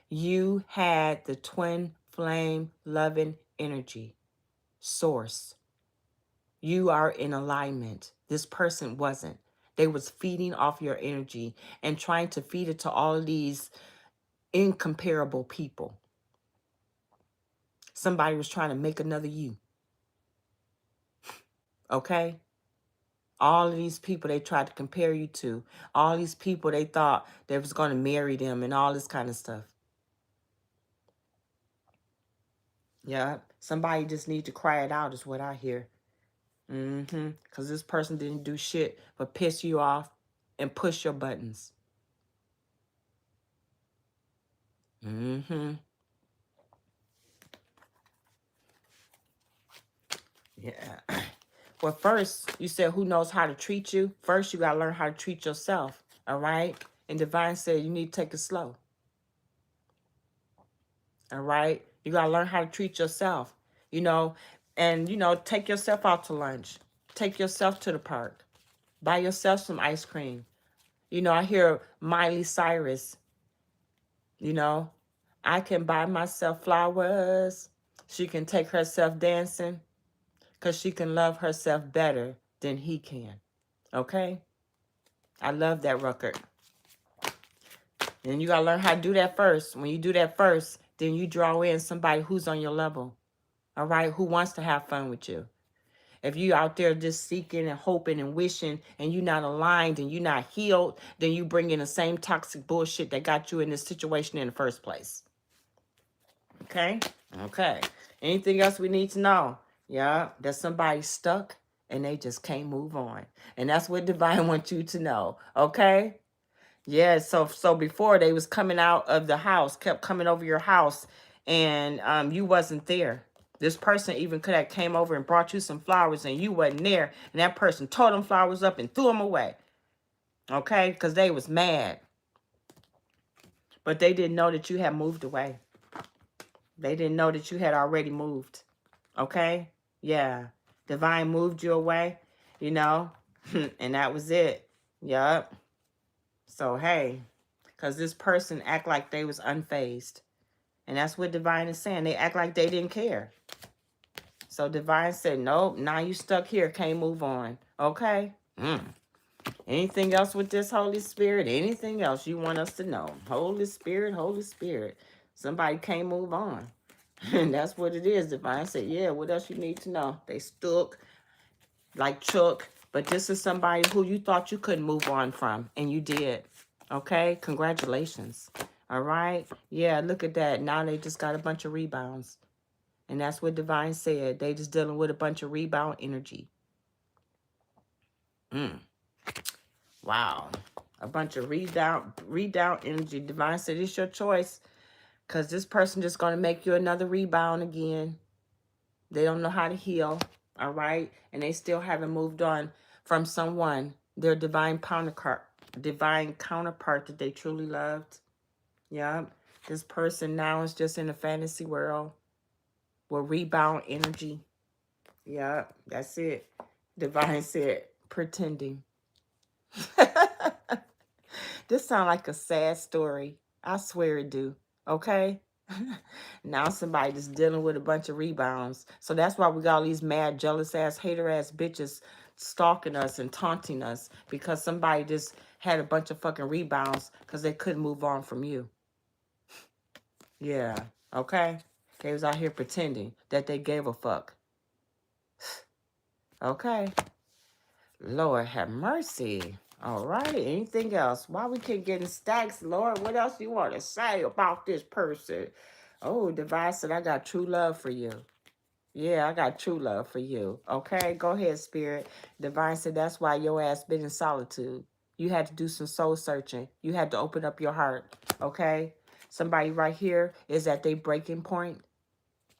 Speaker 1: You had the twin flame loving energy source. You are in alignment. This person wasn't. They was feeding off your energy and trying to feed it to all of these incomparable people. Somebody was trying to make another you. Okay? All of these people they tried to compare you to. All these people they thought they was going to marry them and all this kind of stuff. Yeah. Somebody just need to cry it out is what I hear. Because this person didn't do shit but piss you off and push your buttons. Yeah. Well, first, you said who knows how to treat you? First, you got to learn how to treat yourself. All right? And Divine said you need to take it slow. All right? You got to learn how to treat yourself. You know, and, you know, take yourself out to lunch. Take yourself to the park. Buy yourself some ice cream. You know, I hear Miley Cyrus, you know, I can buy myself flowers. She can take herself dancing because she can love herself better than he can. Okay? I love that record. And you got to learn how to do that first. When you do that first, then you draw in somebody who's on your level. All right? Who wants to have fun with you. If you out there just seeking and hoping and wishing and you're not aligned and you're not healed, then you bring in the same toxic bullshit that got you in this situation in the first place. Okay? Okay. Anything else we need to know? Yeah, that somebody's stuck and they just can't move on. And that's what Divine wants you to know. Okay? Yeah, so before they was coming out of the house, kept coming over your house, and you wasn't there. This person even could have came over and brought you some flowers and you wasn't there. And that person tore them flowers up and threw them away. Okay? Because they was mad. But they didn't know that you had moved away. They didn't know that you had already moved. Okay? Yeah. Divine moved you away, you know? And that was it. Yup. So, hey. Because this person act like they was unfazed. And that's what Divine is saying. They act like they didn't care. So Divine said, nope, now you stuck here. Can't move on. Okay? Anything else with this Holy Spirit? Anything else you want us to know? Holy Spirit, Holy Spirit. Somebody can't move on. And that's what it is. Divine said, yeah, what else you need to know? They stuck like Chuck. But this is somebody who you thought you couldn't move on from. And you did. Okay? Congratulations. All right? Yeah, look at that. Now they just got a bunch of rebounds. And that's what Divine said. They just dealing with a bunch of rebound energy. Wow. A bunch of rebound energy. Divine said it's your choice. Because this person just going to make you another rebound again. They don't know how to heal. All right? And they still haven't moved on from someone. Their divine counterpart that they truly loved. Yeah. This person now is just in a fantasy world with rebound energy. Yeah, that's it. Divine said, pretending. This sounds like a sad story. I swear it do. Okay? Now somebody just dealing with a bunch of rebounds. So that's why we got all these mad, jealous-ass, hater-ass bitches stalking us and taunting us. Because somebody just had a bunch of fucking rebounds because they couldn't move on from you. Yeah. Okay? They was out here pretending that they gave a fuck. Okay? Lord have mercy. All right. Anything else? Why we keep getting stacks, Lord? What else you want to say about this person? Oh, Divine said, I got true love for you. Yeah, I got true love for you. Okay, go ahead, Spirit. Divine said, that's why your ass been in solitude. You had to do some soul searching. You had to open up your heart. Okay? Somebody right here is at their breaking point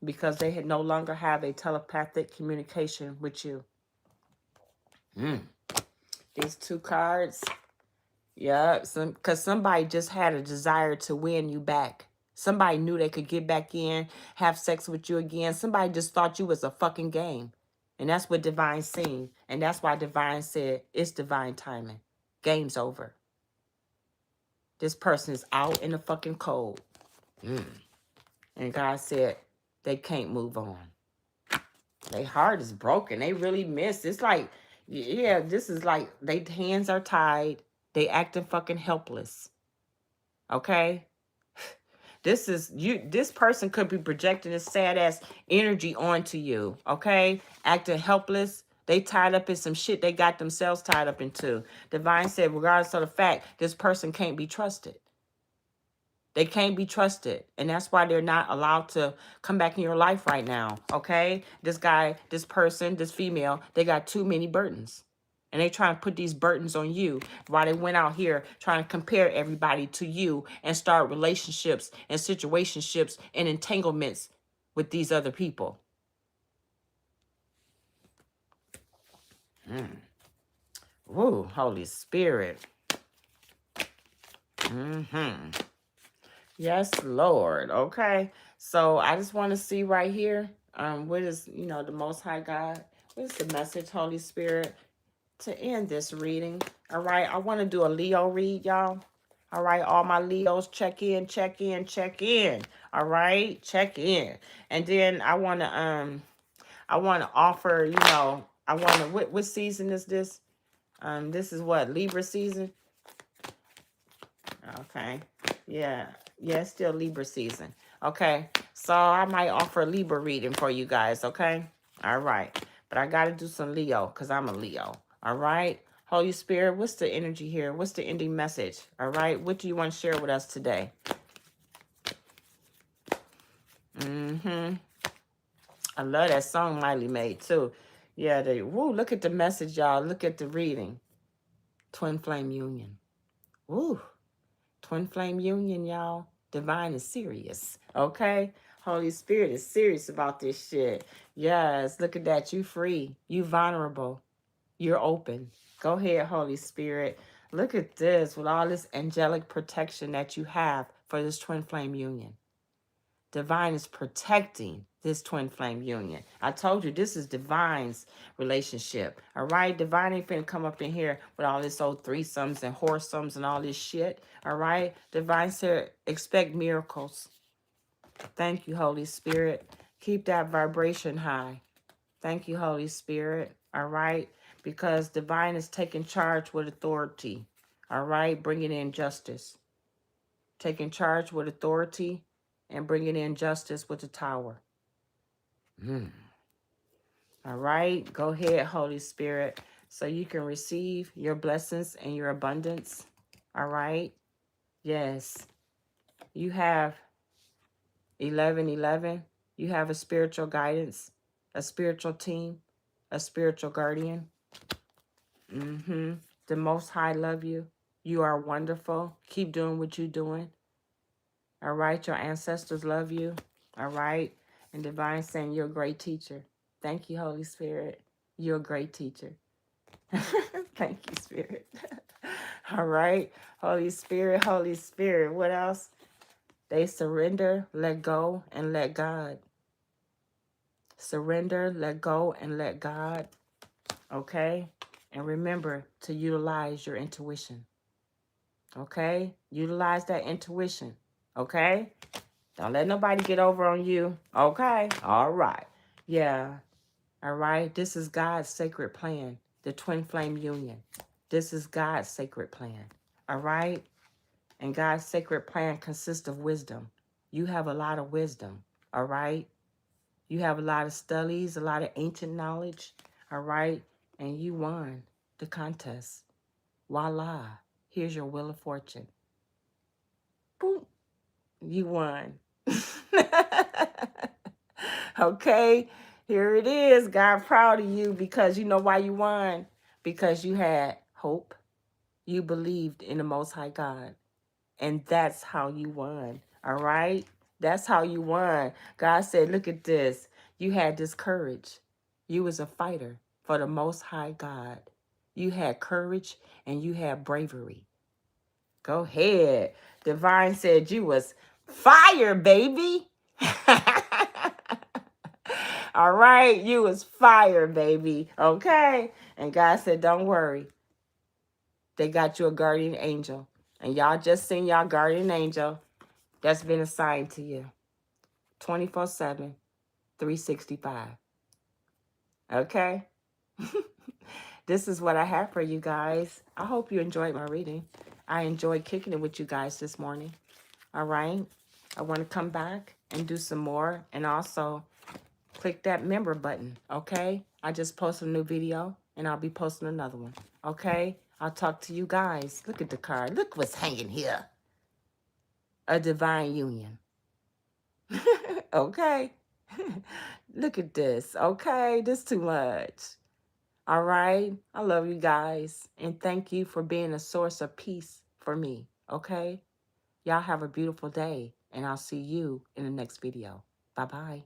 Speaker 1: because they had no longer have a telepathic communication with you. These two cards. Yeah, because somebody just had a desire to win you back. Somebody knew they could get back in, have sex with you again. Somebody just thought you was a fucking game. And that's what Divine seen. And that's why Divine said, it's divine timing. Game's over. This person is out in the fucking cold. And God said, they can't move on. Their heart is broken. They really miss. It's like, yeah, this is like, their hands are tied. They acting fucking helpless. Okay? This person could be projecting this sad ass energy onto you. Okay? Acting helpless. They tied up in some shit they got themselves tied up into. Divine said, regardless of the fact, this person can't be trusted. They can't be trusted. And that's why they're not allowed to come back in your life right now. Okay? This guy, this person, this female, they got too many burdens. And they trying to put these burdens on you while they went out here trying to compare everybody to you and start relationships and situationships and entanglements with these other people. Ooh, Holy Spirit. Yes, Lord. Okay. So I just want to see right here. What is, the Most High God? What is the message, Holy Spirit, to end this reading? All right. I want to do a Leo read, y'all. All right. All my Leos, check in, check in, check in. All right. Check in. And then I want to offer, what season is this? This is what? Libra season? Okay. Yeah. Yeah, it's still Libra season. Okay. So I might offer a Libra reading for you guys. Okay. All right. But I got to do some Leo because I'm a Leo. All right. Holy Spirit, what's the energy here? What's the ending message? All right. What do you want to share with us today? I love that song Miley made too. Yeah. Look at the message, y'all. Look at the reading. Twin flame union. Woo. Twin flame union, y'all. Divine is serious. Okay? Holy Spirit is serious about this shit. Yes, look at that. You free. You vulnerable. You're open. Go ahead, Holy Spirit. Look at this with all this angelic protection that you have for this twin flame union. Divine is protecting this twin flame union. I told you this is Divine's relationship. All right? Divine ain't finna come up in here with all this old threesomes and whoresomes and all this shit. All right? Divine said, expect miracles. Thank you, Holy Spirit. Keep that vibration high. Thank you, Holy Spirit. All right? Because Divine is taking charge with authority. All right? Bringing in justice. Taking charge with authority and bringing in justice with the tower. All right? Go ahead, Holy Spirit, so you can receive your blessings and your abundance. All right? Yes. You have 1111. You have a spiritual guidance, a spiritual team, a spiritual guardian. The Most High love you. You are wonderful. Keep doing what you're doing. All right? Your ancestors love you. All right? And Divine saying you're a great teacher. Thank you, Holy Spirit. You're a great teacher. Thank you, Spirit. All right? Holy Spirit, Holy Spirit. What else? They surrender, let go, and let God. Surrender, let go, and let God. Okay? And remember to utilize your intuition. Okay? Utilize that intuition. Okay? Don't let nobody get over on you. Okay? All right. Yeah. All right? This is God's sacred plan. The twin flame union. This is God's sacred plan. All right? And God's sacred plan consists of wisdom. You have a lot of wisdom. All right? You have a lot of studies, a lot of ancient knowledge. All right? And you won the contest. Voila. Here's your wheel of fortune. Boom. You won. Okay? Here it is. God proud of you because you know why you won. Because you had hope. You believed in the Most High God. And that's how you won. All right? That's how you won. God said, look at this. You had this courage. You was a fighter for the Most High God. You had courage and you had bravery. Go ahead. Divine said you was fire, baby. All right? You was fire, baby. Okay? And God said, don't worry. They got you a guardian angel. And y'all just seen y'all guardian angel that's been assigned to you. 24/7, 365. Okay? This is what I have for you guys. I hope you enjoyed my reading. I enjoyed kicking it with you guys this morning. All right? I want to come back and do some more. And also, click that member button. Okay? I just posted a new video. And I'll be posting another one. Okay? I'll talk to you guys. Look at the card. Look what's hanging here. A divine union. Okay? Look at this. Okay? This too much. All right? I love you guys. And thank you for being a source of peace for me. Okay? Y'all have a beautiful day. And I'll see you in the next video. Bye-bye.